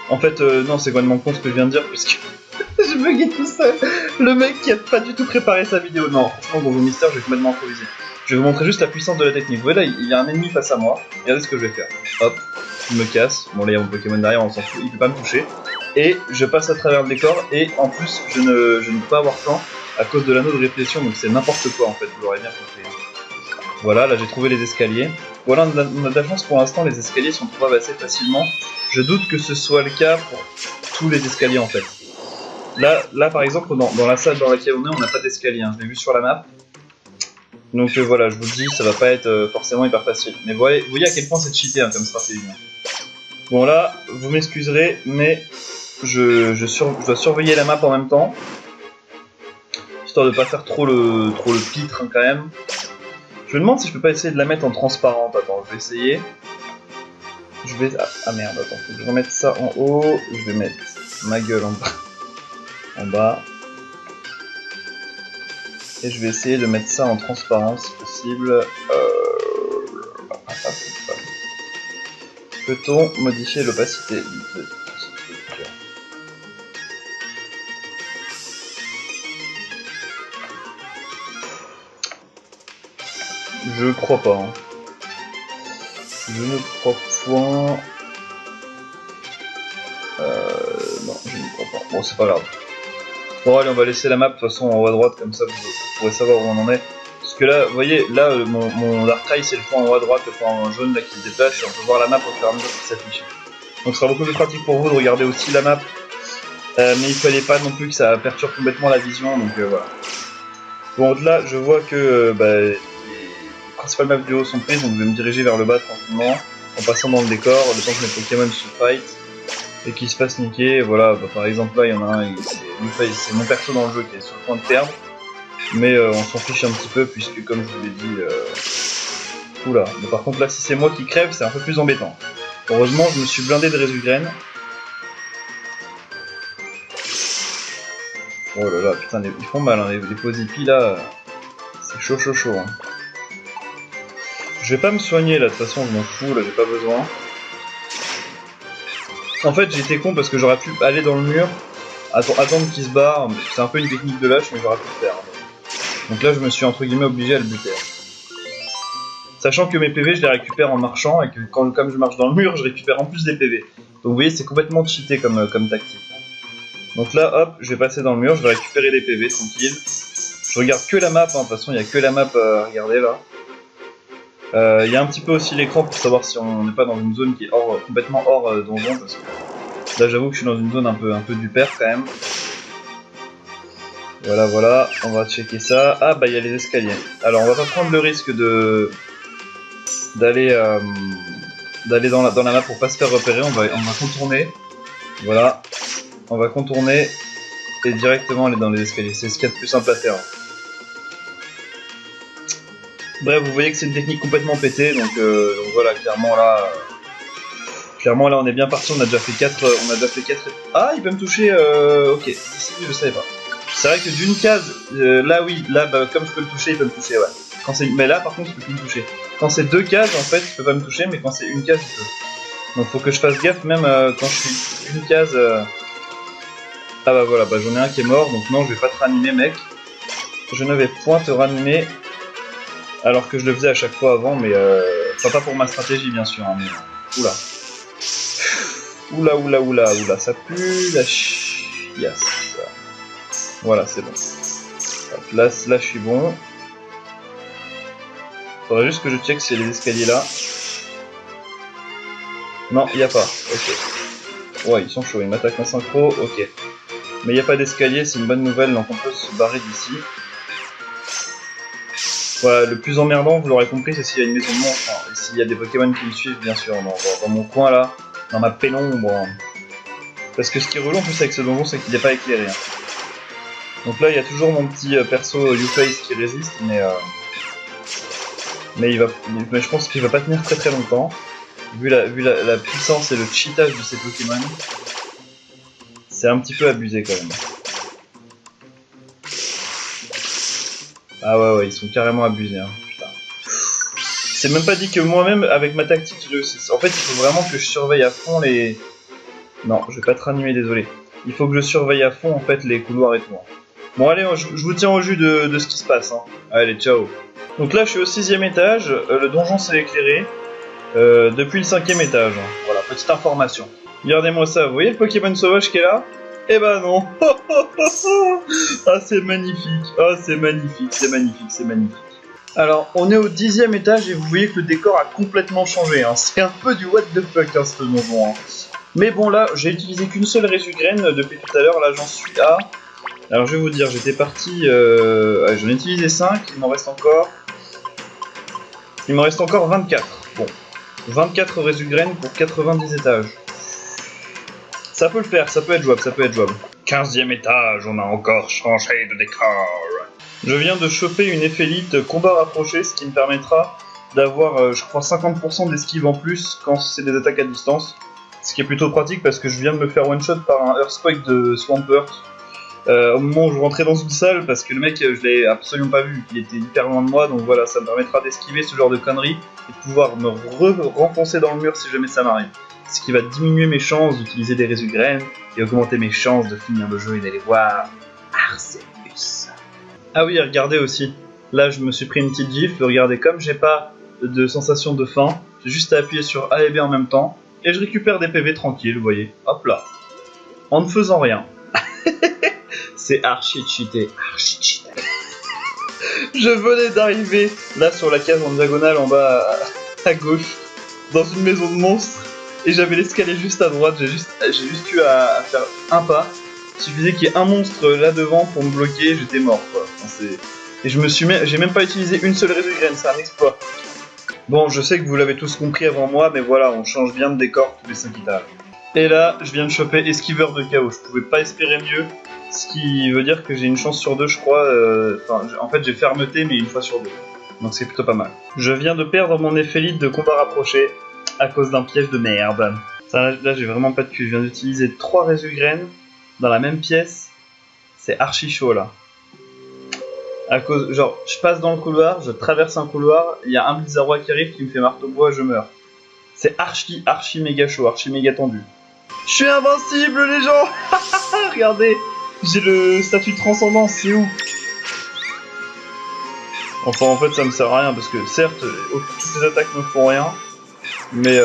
En fait, non, c'est complètement con ce que je viens de dire, puisque j'ai bugué tout seul. Le mec qui a pas du tout préparé sa vidéo. Non, franchement, Bonjour Mystère, je vais complètement improviser. Je vais vous montrer juste la puissance de la technique. Vous voyez là, il y a un ennemi face à moi. Regardez ce que je vais faire. Hop, il me casse. Bon, là, il y a mon Pokémon derrière, on s'en fout, il peut pas me toucher. Et je passe à travers le décor, et en plus, je ne peux pas avoir temps à cause de l'anneau de répétition, donc c'est n'importe quoi en fait, vous l'aurez bien compris. Voilà, là j'ai trouvé les escaliers. Voilà, on a de la chance pour l'instant, les escaliers sont trouvables assez facilement. Je doute que ce soit le cas pour tous les escaliers en fait. Là par exemple, dans la salle dans laquelle on n'a pas d'escalier, hein. Je l'ai vu sur la map. Donc voilà, je vous le dis, ça va pas être forcément hyper facile. Mais vous voyez à quel point c'est cheaté hein, comme stratégie. Bon là, vous m'excuserez, mais je dois surveiller la map en même temps. Histoire de pas faire trop le pitre hein, quand même. Je me demande si je peux pas essayer de la mettre en transparente. Attends, je vais essayer. Ah merde, attends, faut que je remette ça en haut. Je vais mettre ma gueule en bas. En bas. Et je vais essayer de mettre ça en transparent si possible. Peut-on modifier l'opacité de texture? Je crois pas. Hein. Je ne crois point. Non, je ne crois pas. Bon, c'est pas grave. Bon, allez, on va laisser la map de toute façon en haut à droite, comme ça vous pourrez savoir où on en est. Parce que là, vous voyez, là, mon Darkrai, c'est le point en haut à droite, le point jaune là qui se déplace, et on peut voir la map au fur et à mesure qui s'affiche. Donc, ce sera beaucoup plus pratique pour vous de regarder aussi la map. Mais il fallait pas non plus que ça perturbe complètement la vision, donc voilà. Bon, au-delà, je vois que les principales maps du haut sont prises, donc je vais me diriger vers le bas tranquillement, en passant dans le décor, le temps que mes Pokémon se fight et qu'ils se fassent niquer. Voilà, par exemple là, il y en a un, c'est mon perso dans le jeu qui est sur le point de perdre, mais on s'en fiche un petit peu, puisque comme je vous l'ai dit... Oula, mais par contre là, si c'est moi qui crève, c'est un peu plus embêtant. Heureusement, je me suis blindé de résugraines. Oh là là, putain, ils font mal, hein, les Posipi là, c'est chaud. Hein. Je vais pas me soigner là, de toute façon, je m'en fous, là, j'ai pas besoin. En fait, j'ai été con parce que j'aurais pu aller dans le mur, attendre qu'il se barre, c'est un peu une technique de lâche, mais j'aurais pu le faire. Donc là, je me suis entre guillemets obligé à le buter. Sachant que mes PV, je les récupère en marchant, et que comme je marche dans le mur, je récupère en plus des PV. Donc vous voyez, c'est complètement cheaté comme tactique. Donc là, hop, je vais passer dans le mur, je vais récupérer les PV, tranquille. Je regarde que la map, hein. De toute façon, il n'y a que la map à regarder là. Il y a un petit peu aussi l'écran pour savoir si on n'est pas dans une zone qui est complètement hors donjon, parce que là, j'avoue que je suis dans une zone un peu du père quand même. Voilà, on va checker ça. Ah bah il y a les escaliers. Alors on va pas prendre le risque d'aller dans la map pour pas se faire repérer, on va contourner. Voilà. On va contourner et directement aller dans les escaliers. C'est ce qu'il y a de plus simple à faire. Bref, vous voyez que c'est une technique complètement pétée, donc voilà, clairement là, Clairement là on est bien parti, on a déjà fait 4. Ah il peut me toucher, ok, ici je savais pas. C'est vrai que d'une case, là oui, là bah, comme je peux le toucher, il peut me toucher, ouais. Quand mais là par contre il peut plus me toucher. Quand c'est 2 cases en fait il peut pas me toucher, mais quand c'est une case il peut. Donc faut que je fasse gaffe même quand je suis une case. Ah bah voilà, bah j'en ai un qui est mort, donc non je vais pas te ranimer mec. Je ne vais point te ranimer. Alors que je le faisais à chaque fois avant, mais enfin pas pour ma stratégie bien sûr, hein, mais oula. Oula, ça pue la chiasse. Voilà, c'est bon. Hop, là je suis bon. Faudrait juste que je check s'il y a les escaliers là. Non, il n'y a pas. Ok. Ouais, ils sont chauds, ils m'attaquent en synchro, ok. Mais il n'y a pas d'escalier, c'est une bonne nouvelle, donc on peut se barrer d'ici. Voilà, le plus emmerdant, vous l'aurez compris, c'est s'il y a une maison de monstres, hein, et s'il y a des Pokémon qui me suivent, bien sûr, dans mon coin là, dans ma pénombre. Parce que ce qui est relou en plus avec ce donjon, c'est qu'il n'est pas éclairé. Hein. Donc là, il y a toujours mon petit perso U-Face qui résiste, mais je pense qu'il va pas tenir très très longtemps, vu la puissance et le cheatage de ces Pokémon. C'est un petit peu abusé quand même. Ah ouais, ils sont carrément abusés, hein. Putain. C'est même pas dit que moi-même, avec ma tactique, je réussisse. En fait, il faut vraiment que je surveille à fond les... Non, je vais pas te ranimer, désolé. Il faut que je surveille à fond, en fait, les couloirs et tout. Hein. Bon, allez, je vous tiens au jus de ce qui se passe. Hein. Allez, ciao. Donc là, je suis au 6ème étage. Le donjon s'est éclairé. Depuis le 5ème étage. Hein. Voilà, petite information. Regardez-moi ça. Vous voyez le Pokémon sauvage qui est là ? Eh ben non. Ah, c'est magnifique. Ah, c'est magnifique. Alors, on est au 10ème étage et vous voyez que le décor a complètement changé. Hein. C'est un peu du what the fuck, hein, ce donjon. Hein. Mais bon, là, j'ai utilisé qu'une seule résugraine depuis tout à l'heure. Là, j'en suis à... Alors, je vais vous dire, j'étais parti... j'en ai utilisé 5. Il m'en reste encore 24. Bon. 24 résugraines pour 90 étages. Ça peut le faire, ça peut être jouable. 15ème étage, on a encore changé de décor. Je viens de choper une éphéolite combat rapproché, ce qui me permettra d'avoir, je crois, 50% d'esquive en plus quand c'est des attaques à distance. Ce qui est plutôt pratique parce que je viens de me faire one-shot par un Earthquake de Swampert. Au moment où je rentrais dans une salle, parce que le mec, je l'ai absolument pas vu, il était hyper loin de moi, donc voilà, ça me permettra d'esquiver ce genre de conneries et de pouvoir me renfoncer dans le mur si jamais ça m'arrive. Ce qui va diminuer mes chances d'utiliser des résugraines et augmenter mes chances de finir le jeu et d'aller voir Arceus. Ah oui, regardez aussi, là je me suis pris une petite gifle, regardez, comme j'ai pas de sensation de faim, j'ai juste à appuyer sur A et B en même temps, et je récupère des PV tranquilles, vous voyez, hop là, en ne faisant rien. C'est archi cheaté. Je venais d'arriver là sur la case en diagonale en bas à gauche, dans une maison de monstres, et j'avais l'escalier juste à droite, j'ai juste eu à faire un pas. Il suffisait qu'il y ait un monstre là devant pour me bloquer, j'étais mort quoi. Enfin, et j'ai même pas utilisé une seule résugraine, c'est un exploit. Bon, je sais que vous l'avez tous compris avant moi, mais voilà, on change bien de décor tous les 5 étages. Et là, je viens de choper esquiveur de chaos, je pouvais pas espérer mieux. Ce qui veut dire que j'ai une chance sur 2, je crois. En fait, j'ai fermeté, mais une fois sur 2. Donc c'est plutôt pas mal. Je viens de perdre mon éphéolite de combat rapproché à cause d'un piège de merde. Ça, là, j'ai vraiment pas de cul. Je viens d'utiliser 3 résugraines dans la même pièce. C'est archi chaud là. À cause, genre, je passe dans le couloir, je traverse un couloir, il y a un Blizzardroid qui arrive qui me fait marteau bois, je meurs. C'est archi méga chaud, archi méga tendu. Je suis invincible les gens. Regardez. J'ai le statut de transcendance, c'est où? Enfin, en fait, ça me sert à rien parce que certes, toutes les attaques me font rien, mais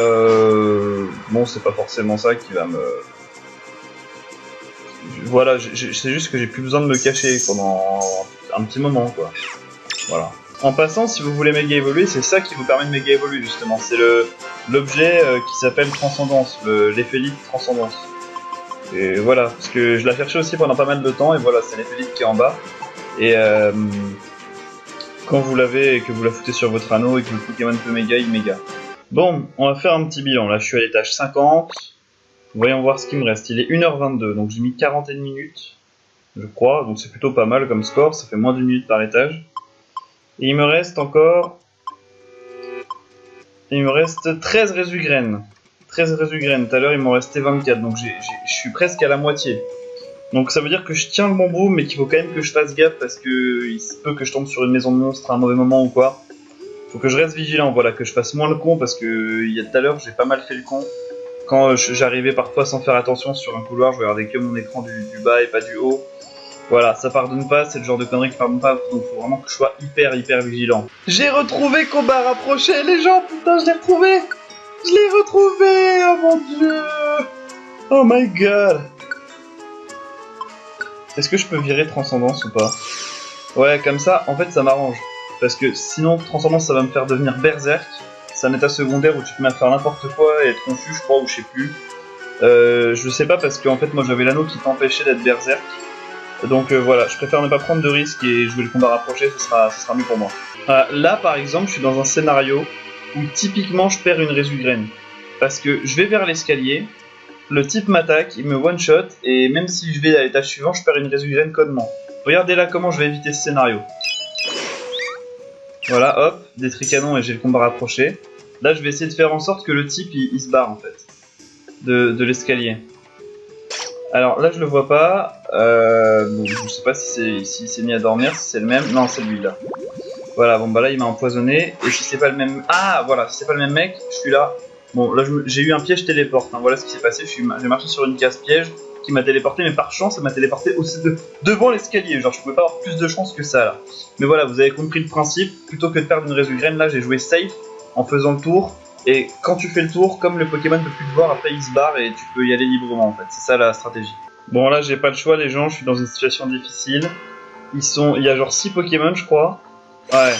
bon, c'est pas forcément ça qui va me. Voilà, c'est juste que j'ai plus besoin de me cacher pendant un petit moment, quoi. Voilà. En passant, si vous voulez méga évoluer, c'est ça qui vous permet de méga évoluer justement. C'est l'objet qui s'appelle Transcendance, l'éphéolite Transcendance. Et voilà, parce que je l'ai cherché aussi pendant pas mal de temps, et voilà, c'est l'éphéolite qui est en bas. Et quand vous l'avez et que vous la foutez sur votre anneau et que le Pokémon peut méga, il méga. Bon, on va faire un petit bilan. Là, je suis à l'étage 50. Voyons voir ce qu'il me reste. Il est 1h22, donc j'ai mis 41 minutes, je crois. Donc c'est plutôt pas mal comme score, ça fait moins d'une minute par étage. Et il me reste encore... Il me reste 13 résugraines. 13 résugraines. Tout à l'heure, il m'en restait 24, donc je suis presque à la moitié. Donc ça veut dire que je tiens le bon bout, mais qu'il faut quand même que je fasse gaffe parce que il se peut que je tombe sur une maison de monstres à un mauvais moment ou quoi. Faut que je reste vigilant, voilà, que je fasse moins le con parce que il y a tout à l'heure, j'ai pas mal fait le con. Quand j'arrivais parfois sans faire attention sur un couloir, je regardais que mon écran du bas et pas du haut. Voilà, ça pardonne pas, c'est le genre de connerie qui pardonne pas, donc faut vraiment que je sois hyper vigilant. J'ai retrouvé combat rapproché, les gens, putain, je l'ai retrouvé! Je l'ai retrouvé, oh mon dieu! Oh my god! Est-ce que je peux virer Transcendance ou pas? Ouais, comme ça, en fait, ça m'arrange. Parce que sinon, Transcendance, ça va me faire devenir Berserk. C'est un état secondaire où tu te mets à faire n'importe quoi et être confus, je crois, ou je sais plus. Je sais pas parce qu'en fait, moi, j'avais l'anneau qui t'empêchait d'être Berserk. Donc voilà, je préfère ne pas prendre de risques et jouer le combat rapproché, ce sera mieux pour moi. Là, par exemple, je suis dans un scénario où typiquement, je perds une résugraine. Parce que je vais vers l'escalier, le type m'attaque, il me one-shot, et même si je vais à l'étage suivant, je perds une résugraine connement. Regardez là comment je vais éviter ce scénario. Voilà, hop, des tricanons et j'ai le combat rapproché. Là, je vais essayer de faire en sorte que le type, il se barre en fait, de l'escalier. Alors là, je le vois pas. Bon, je sais pas si s'est mis à dormir, si c'est le même. Non, c'est lui là. Voilà, bon bah là, il m'a empoisonné. Et si c'est pas le même. Ah, voilà, si c'est pas le même mec, je suis là. Bon, là, j'ai eu un piège téléporte. Hein. Voilà ce qui s'est passé. J'ai marché sur une case piège qui m'a téléporté, mais par chance, ça m'a téléporté aussi devant l'escalier. Genre, je pouvais pas avoir plus de chance que ça là. Mais voilà, vous avez compris le principe. Plutôt que de perdre une résugraine, là, j'ai joué safe en faisant le tour. Et quand tu fais le tour, comme le Pokémon ne peut plus te voir, après il se barre et tu peux y aller librement en fait. C'est ça la stratégie. Bon là j'ai pas le choix les gens, je suis dans une situation difficile. Il y a genre 6 Pokémon je crois. Ouais.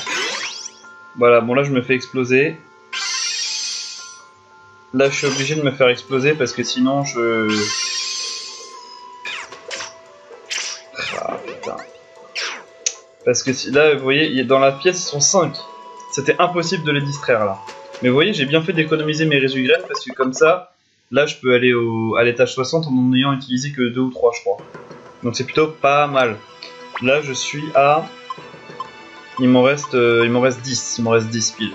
Voilà, bon là je me fais exploser. Là je suis obligé de me faire exploser parce que sinon je... Ah putain. Parce que là vous voyez, dans la pièce ils sont 5. C'était impossible de les distraire là. Mais vous voyez, j'ai bien fait d'économiser mes résugraines parce que comme ça, là je peux aller à l'étage 60 en n'en ayant utilisé que 2 ou 3 je crois. Donc c'est plutôt pas mal. Là je suis à... Il m'en reste 10, il m'en reste 10 piles.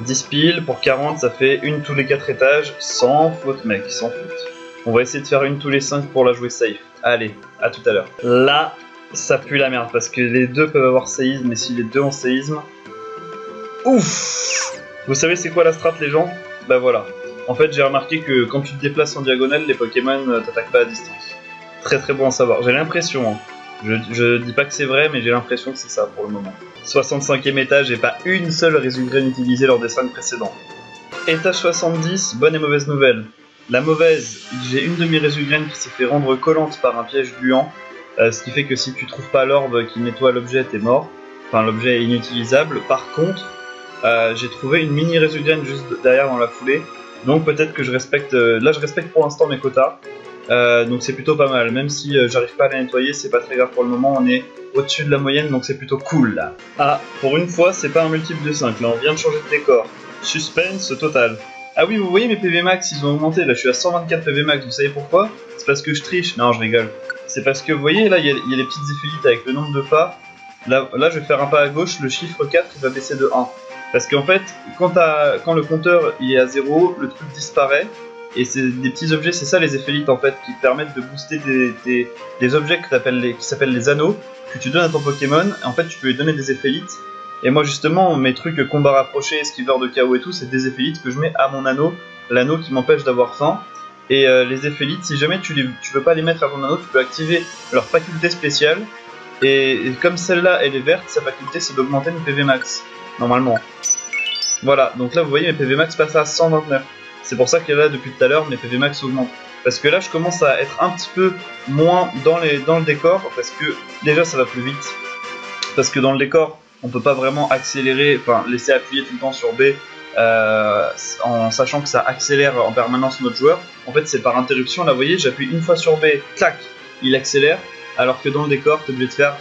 10 piles pour 40 ça fait une tous les 4 étages, sans faute mec, sans faute. On va essayer de faire une tous les 5 pour la jouer safe. Allez, à tout à l'heure. Là, ça pue la merde parce que les deux peuvent avoir séisme et si les deux ont séisme... Ouf! Vous savez c'est quoi la strat les gens? Bah voilà. En fait j'ai remarqué que quand tu te déplaces en diagonale, les Pokémon t'attaquent pas à distance. Très bon à savoir. J'ai l'impression, hein. Je dis pas que c'est vrai, mais j'ai l'impression que c'est ça pour le moment. 65e étage et pas une seule résugraine utilisée lors des 5 précédents. Étage 70, bonne et mauvaise nouvelle. La mauvaise, j'ai une de mes résugraines qui s'est fait rendre collante par un piège gluant. Ce qui fait que si tu trouves pas l'orbe qui nettoie l'objet, t'es mort. Enfin l'objet est inutilisable. Par contre... j'ai trouvé une mini résugraine juste derrière dans la foulée, donc peut-être que je respecte, là je respecte pour l'instant mes quotas, donc c'est plutôt pas mal, même si j'arrive pas à la nettoyer, c'est pas très grave pour le moment, on est au-dessus de la moyenne donc c'est plutôt cool là. Ah, pour une fois c'est pas un multiple de 5, là on vient de changer de décor, suspense total. Ah oui vous voyez mes PV max ils ont augmenté, là je suis à 124 PV max, vous savez pourquoi? C'est parce que je triche, non je rigole, c'est parce que vous voyez là il y a les petites éphélites avec le nombre de pas, là je vais faire un pas à gauche, le chiffre 4 il va baisser de 1. Parce qu'en fait, quand le compteur il est à 0, le truc disparaît. Et c'est des petits objets, c'est ça les éphélites en fait, qui te permettent de booster des objets qui s'appellent les anneaux, que tu donnes à ton Pokémon. En fait, tu peux lui donner des éphélites. Et moi justement, mes trucs combat rapproché, esquiveur de chaos et tout, c'est des éphélites que je mets à mon anneau. L'anneau qui m'empêche d'avoir faim. Et les éphélites, si jamais tu veux pas les mettre à ton anneau, tu peux activer leur faculté spéciale. Et comme celle-là, elle est verte, sa faculté c'est d'augmenter mes PV max. Normalement. Voilà, donc là vous voyez mes PV max passent à 129. C'est pour ça que là depuis tout à l'heure mes PV max augmentent. Parce que là je commence à être un petit peu moins dans le décor, parce que déjà ça va plus vite. Parce que dans le décor on peut pas vraiment accélérer, enfin laisser appuyer tout le temps sur B en sachant que ça accélère en permanence notre joueur. En fait c'est par interruption, là vous voyez j'appuie une fois sur B, clac, il accélère, alors que dans le décor t'es obligé de faire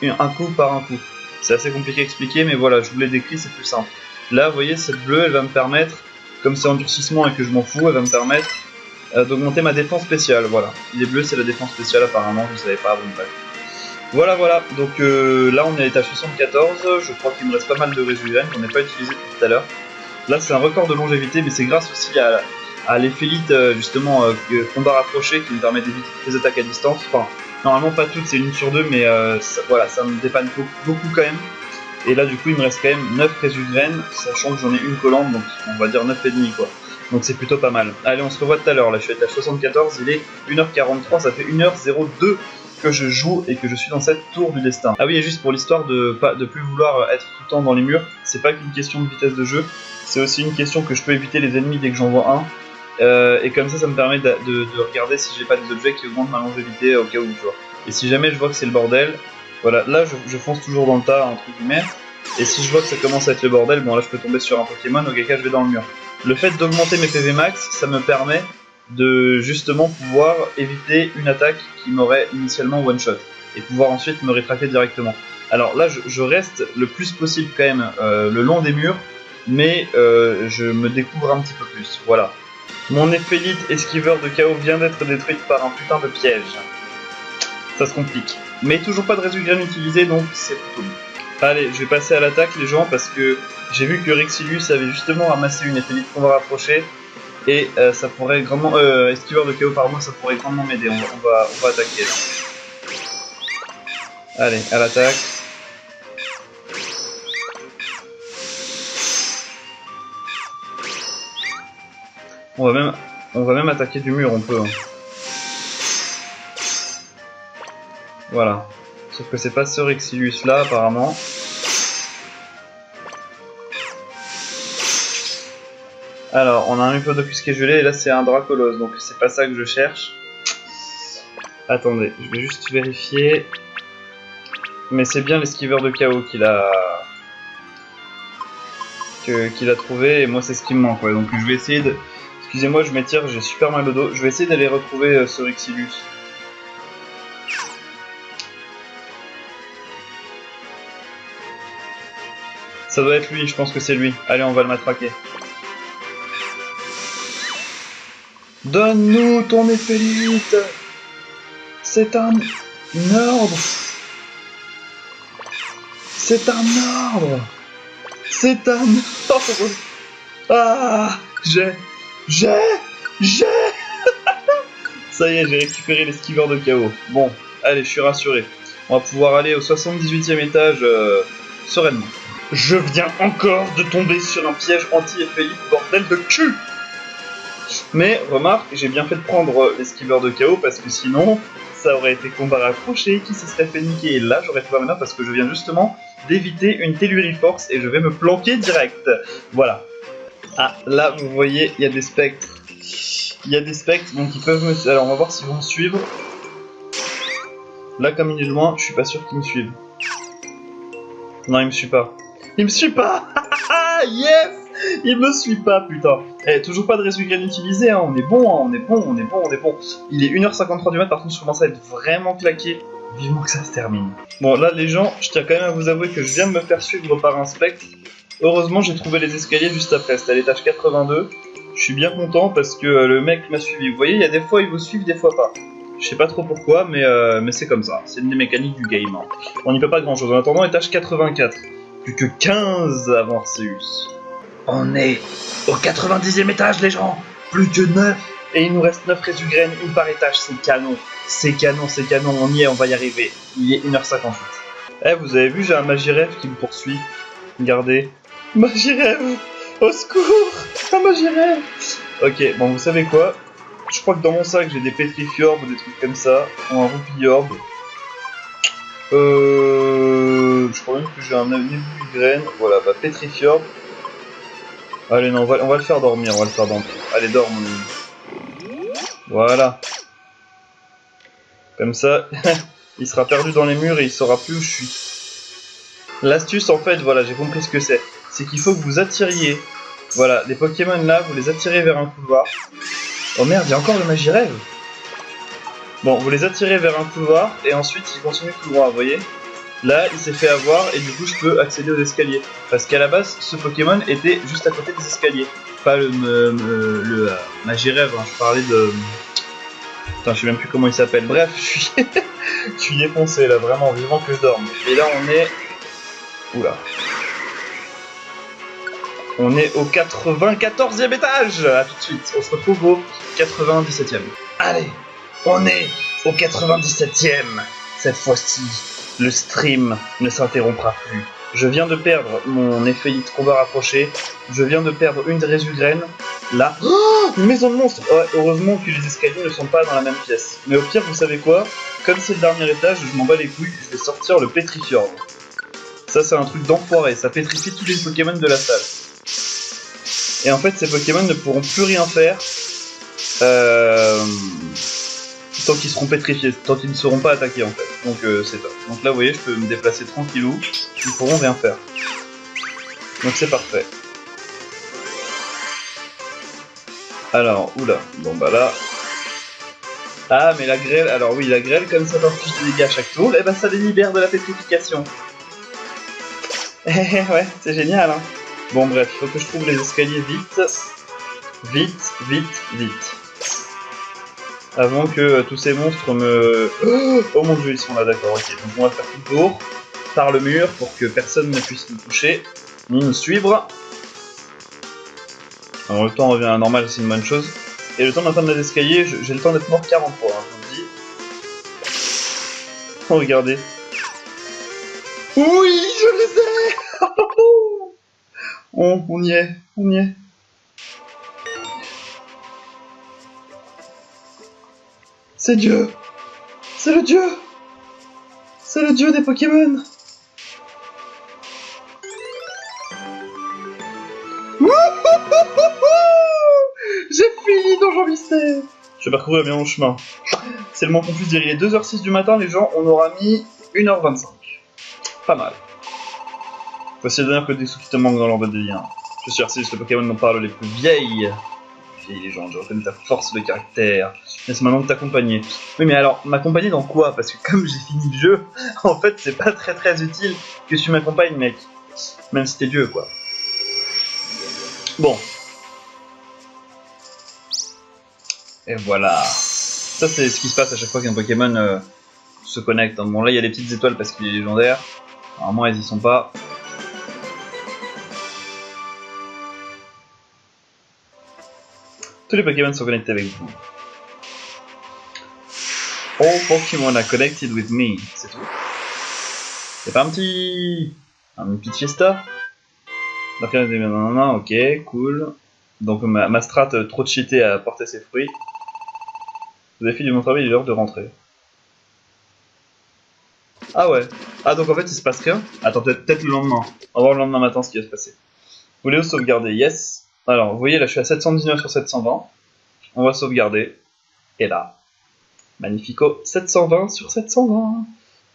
un coup par un coup. C'est assez compliqué à expliquer, mais voilà, je vous l'ai décrit, c'est plus simple. Là, vous voyez, cette bleue, elle va me permettre, comme c'est endurcissement et que je m'en fous, elle va me permettre d'augmenter ma défense spéciale, voilà. Les bleus, c'est la défense spéciale, apparemment, je ne savais pas, bon bref. Voilà, donc là, on est à l'étage 74, je crois qu'il me reste pas mal de résugraines qu'on n'a pas utilisé depuis tout à l'heure. Là, c'est un record de longévité, mais c'est grâce aussi à l'Éphéolite, justement, combat rapproché qui me permet d'éviter les attaques à distance. Enfin, normalement pas toutes, c'est 1 sur 2, mais voilà, ça me dépanne beaucoup quand même. Et là, du coup, il me reste quand même 9 résugraines, sachant que j'en ai une collante, donc on va dire 9,5 quoi. Donc c'est plutôt pas mal. Allez, on se revoit tout à l'heure, là je suis à l'étage 74, il est 1h43, ça fait 1h02 que je joue et que je suis dans cette tour du destin. Ah oui, et juste pour l'histoire de plus vouloir être tout le temps dans les murs, c'est pas qu'une question de vitesse de jeu, c'est aussi une question que je peux éviter les ennemis dès que j'en vois un. Et comme ça me permet de regarder si j'ai pas des objets qui augmentent ma longévité au cas où, tu vois. Et si jamais je vois que c'est le bordel, voilà, là je fonce toujours dans le tas, entre guillemets. Et si je vois que ça commence à être le bordel, bon là je peux tomber sur un Pokémon, auquel cas je vais dans le mur. Le fait d'augmenter mes PV max, ça me permet de justement pouvoir éviter une attaque qui m'aurait initialement one shot. Et pouvoir ensuite me rétracter directement. Alors là je reste le plus possible quand même le long des murs, mais je me découvre un petit peu plus, voilà. Mon Éphéolite esquiveur de chaos vient d'être détruite par un putain de piège. Ça se complique. Mais toujours pas de résugraine utilisé, donc c'est plutôt bon. Allez, je vais passer à l'attaque les gens, parce que j'ai vu que Rexilius avait justement ramassé une Éphéolite qu'on va rapprocher. Et ça pourrait grandement... esquiveur de chaos par moi, ça pourrait grandement m'aider. On va attaquer là. Allez, à l'attaque. On va même attaquer du mur, on peut. Hein. Voilà. Sauf que c'est pas ce Rexilius là, apparemment. Alors, on a un Diplodocus qui est gelé, et là c'est un Dracolos, donc c'est pas ça que je cherche. Attendez, je vais juste vérifier. Mais c'est bien l'esquiveur de chaos qu'il a trouvé, et moi c'est ce qui me manque, ouais. Donc je vais essayer de... Excusez-moi, je m'étire, j'ai super mal au dos. Je vais essayer d'aller retrouver ce Rexilius. Ça doit être lui, je pense que c'est lui. Allez, on va le matraquer. Donne-nous ton Éphéolite. C'est un ordre. C'est un ordre. C'est un ordre. Ah, j'ai Ça y est, j'ai récupéré l'esquiveur de chaos. Bon, allez, je suis rassuré. On va pouvoir aller au 78e étage sereinement. Je viens encore de tomber sur un piège anti-Éphéolite, bordel de cul. Mais remarque, j'ai bien fait de prendre l'esquiveur de chaos parce que sinon, ça aurait été combat rapproché qui se serait fait niquer. Et là, j'aurais fait pas maintenant parce que je viens justement d'éviter une Telluriforce et je vais me planquer direct. Voilà. Ah, là, vous voyez, il y a des spectres. Il y a des spectres, donc ils peuvent me... Alors, on va voir s'ils vont me suivre. Là, comme il est loin, je suis pas sûr qu'ils me suivent. Non, il me suit pas. Il me suit pas. Yes. Il me suit pas, putain. Eh, toujours pas de résugraine utilisé, hein. On est bon, hein. On est bon. Il est 1h53 du mat, par contre, je commence à être vraiment claqué. Vivement que ça se termine. Bon, là, les gens, je tiens quand même à vous avouer que je viens de me faire suivre par un spectre. Heureusement, j'ai trouvé les escaliers juste après. C'était à l'étage 82. Je suis bien content parce que le mec m'a suivi. Vous voyez, il y a des fois, il vous suit, des fois pas. Je sais pas trop pourquoi, mais c'est comme ça. C'est une des mécaniques du game. Hein. On n'y peut pas grand chose. En attendant, étage 84. Plus que 15 avant Arceus. On est au 90e étage, les gens. Plus que 9. Et il nous reste 9 résugraines, une par étage. C'est canon. C'est canon. On y est, on va y arriver. Il est 1h58. Eh, vous avez vu, j'ai un Magirève qui me poursuit. Regardez. Magirève. Au secours. Un Magirève. Ok, bon, vous savez quoi? Je crois que dans mon sac, j'ai des Petrifiorbes ou des trucs comme ça. Ou un Roupiorbe. Je crois même que j'ai un Nebuligraine. Voilà, bah Petrifiorbe. Allez, non, on va le faire dormir, Allez, dors, mon ami. Voilà. Comme ça, il sera perdu dans les murs et il saura plus où je suis. L'astuce, en fait, voilà, j'ai compris ce que c'est. C'est qu'il faut que vous attiriez, voilà, les Pokémon là, vous les attirez vers un couloir. Oh merde, il y a encore le Magirève. Bon, vous les attirez vers un couloir et ensuite il continue tout droit, vous voyez. Là, il s'est fait avoir et du coup, je peux accéder aux escaliers. Parce qu'à la base, ce Pokémon était juste à côté des escaliers. Pas le Magirève, hein, je parlais de... Putain, je sais même plus comment il s'appelle. Bref, je suis défoncé là, vraiment, vivant que je dorme. Et là, on est... Oula. On est au 94e étage. A tout de suite, on se retrouve au 97e. Allez, on est au 97e. Cette fois-ci, le stream ne s'interrompra plus. Je viens de perdre mon éphéite combat rapproché. Je viens de perdre une des résugraines. Là, une maison de monstres. Ouais, heureusement que les escaliers ne sont pas dans la même pièce. Mais au pire, vous savez quoi? Comme c'est le dernier étage, je m'en bats les couilles. Je vais sortir le Pétrifiord. Ça, c'est un truc d'enfoiré. Ça pétrifie tous les Pokémon de la salle. Et en fait, ces Pokémon ne pourront plus rien faire tant qu'ils seront pétrifiés, tant qu'ils ne seront pas attaqués en fait. Donc c'est top. Donc là, vous voyez, je peux me déplacer tranquillou. Ils ne pourront rien faire. Donc c'est parfait. Alors, oula. Bon bah là... Ah, mais la grêle... Alors oui, la grêle, comme ça t'inflige des dégâts à chaque tour, et bah ça les libère de la pétrification. Ouais, c'est génial, hein. Bon bref, il faut que je trouve les escaliers vite. Vite, vite, vite. Avant que tous ces monstres me... Oh mon dieu, ils sont là, d'accord, ok. Donc on va faire tout le tour, par le mur, pour que personne ne puisse nous toucher, ni nous suivre. Alors le temps revient à la normale, c'est une bonne chose. Et le temps d'atteindre les escaliers, j'ai le temps d'être mort 40 fois, hein, je vous le dis. Oh, regardez. Oui, je les ai. On y est, on y est. C'est Dieu. C'est le Dieu. C'est le Dieu des Pokémon. J'ai fini Donjon Mystère. Je vais parcourir bien mon chemin. C'est le moins qu'on puisse dire. Il est 2h06 du matin, les gens. On aura mis 1h25. Pas mal. Voici la dernière des sous qui te manquent dans l'ordre des liens. Je suis Arceus, le Pokémon dont parlent les plus vieilles. Vieille légende, je reconnais ta force de caractère. Laisse maintenant de t'accompagner. Oui, mais alors, m'accompagner dans quoi? Parce que comme j'ai fini le jeu, en fait, c'est pas très utile que tu m'accompagnes, mec. Même si t'es Dieu, quoi. Bon. Et voilà. Ça, c'est ce qui se passe à chaque fois qu'un Pokémon se connecte. Bon, là, il y a des petites étoiles parce qu'il est légendaire. Normalement, elles y sont pas. Tous les Pokémon sont connectés avec vous. All Pokémon are connected with me. C'est tout. C'est pas un petit... Une petite fiesta? Ok, cool. Donc ma strat trop cheatée a porté ses fruits. Vous avez fait du bon travail, il est l'heure de rentrer. Ah ouais. Ah donc en fait il se passe rien. Attends, peut-être le lendemain. On va voir le lendemain matin ce qui va se passer. Vous voulez sauvegarder? Yes. Alors vous voyez là je suis à 719 sur 720. On va sauvegarder. Et là. Magnifico. 720 sur 720.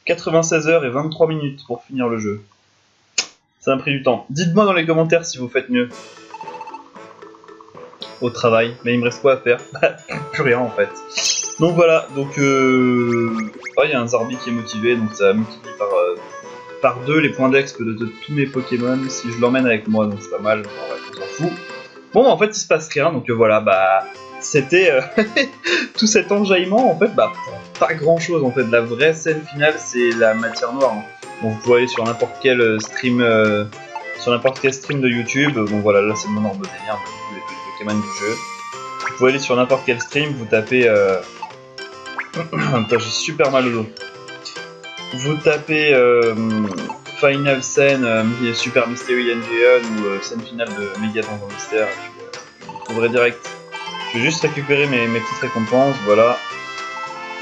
96 heures et 23 minutes pour finir le jeu. Ça m'a pris du temps. Dites-moi dans les commentaires si vous faites mieux. Au travail. Mais il me reste quoi à faire? Plus rien en fait. Donc voilà. Donc oh, y a un Zarbi qui est motivé. Donc ça multiplie par 2 les points d'exp de tous mes Pokémon. Si je l'emmène avec moi. Donc c'est pas mal. Bon, on s'en fout. Bon bah, en fait il se passe rien. Donc voilà. Bah c'était tout cet enjaillement. En fait bah pas grand chose en fait. La vraie scène finale c'est la matière noire. Hein. Bon, vous pouvez aller sur n'importe quel stream de YouTube. Bon voilà, là c'est mon ordre de délire de tous les Pokémon du jeu. Vous pouvez aller sur n'importe quel stream, vous tapez... Putain, j'ai super mal au dos. Vous tapez Final Scène, Super Mystery Engine ou scène finale de Mega Donjon Mystère. Vous trouverez direct. Je vais juste récupérer mes petites récompenses, voilà.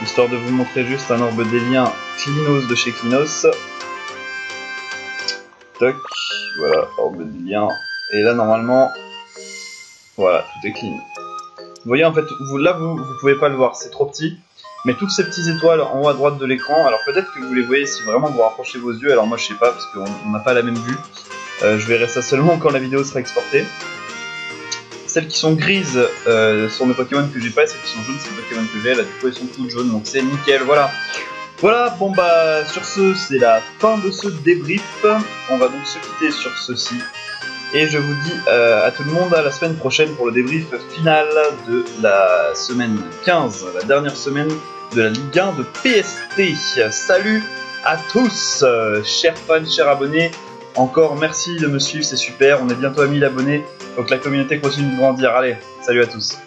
Histoire de vous montrer juste un orbe des liens Clinos de chez Clinos. Toc, voilà, orbe des liens. Et là normalement, voilà, tout est clean. Vous voyez en fait, là vous pouvez pas le voir, c'est trop petit. Mais toutes ces petites étoiles en haut à droite de l'écran, alors peut-être que vous les voyez si vraiment vous rapprochez vos yeux, alors moi je sais pas parce qu'on n'a pas la même vue. Je verrai ça seulement quand la vidéo sera exportée. Celles qui sont grises sont mes Pokémon que j'ai pas, et celles qui sont jaunes c'est les Pokémon que j'ai, là du coup elles sont toutes jaunes donc c'est nickel, voilà. Voilà, bon bah sur ce, c'est la fin de ce débrief. On va donc se quitter sur ceci. Et je vous dis à tout le monde à la semaine prochaine pour le débrief final de la semaine 15, la dernière semaine de la Ligue 1 de PST. Salut à tous, chers fans, chers abonnés. Encore merci de me suivre, c'est super, on est bientôt à 1000 abonnés, donc la communauté continue de grandir. Allez, salut à tous.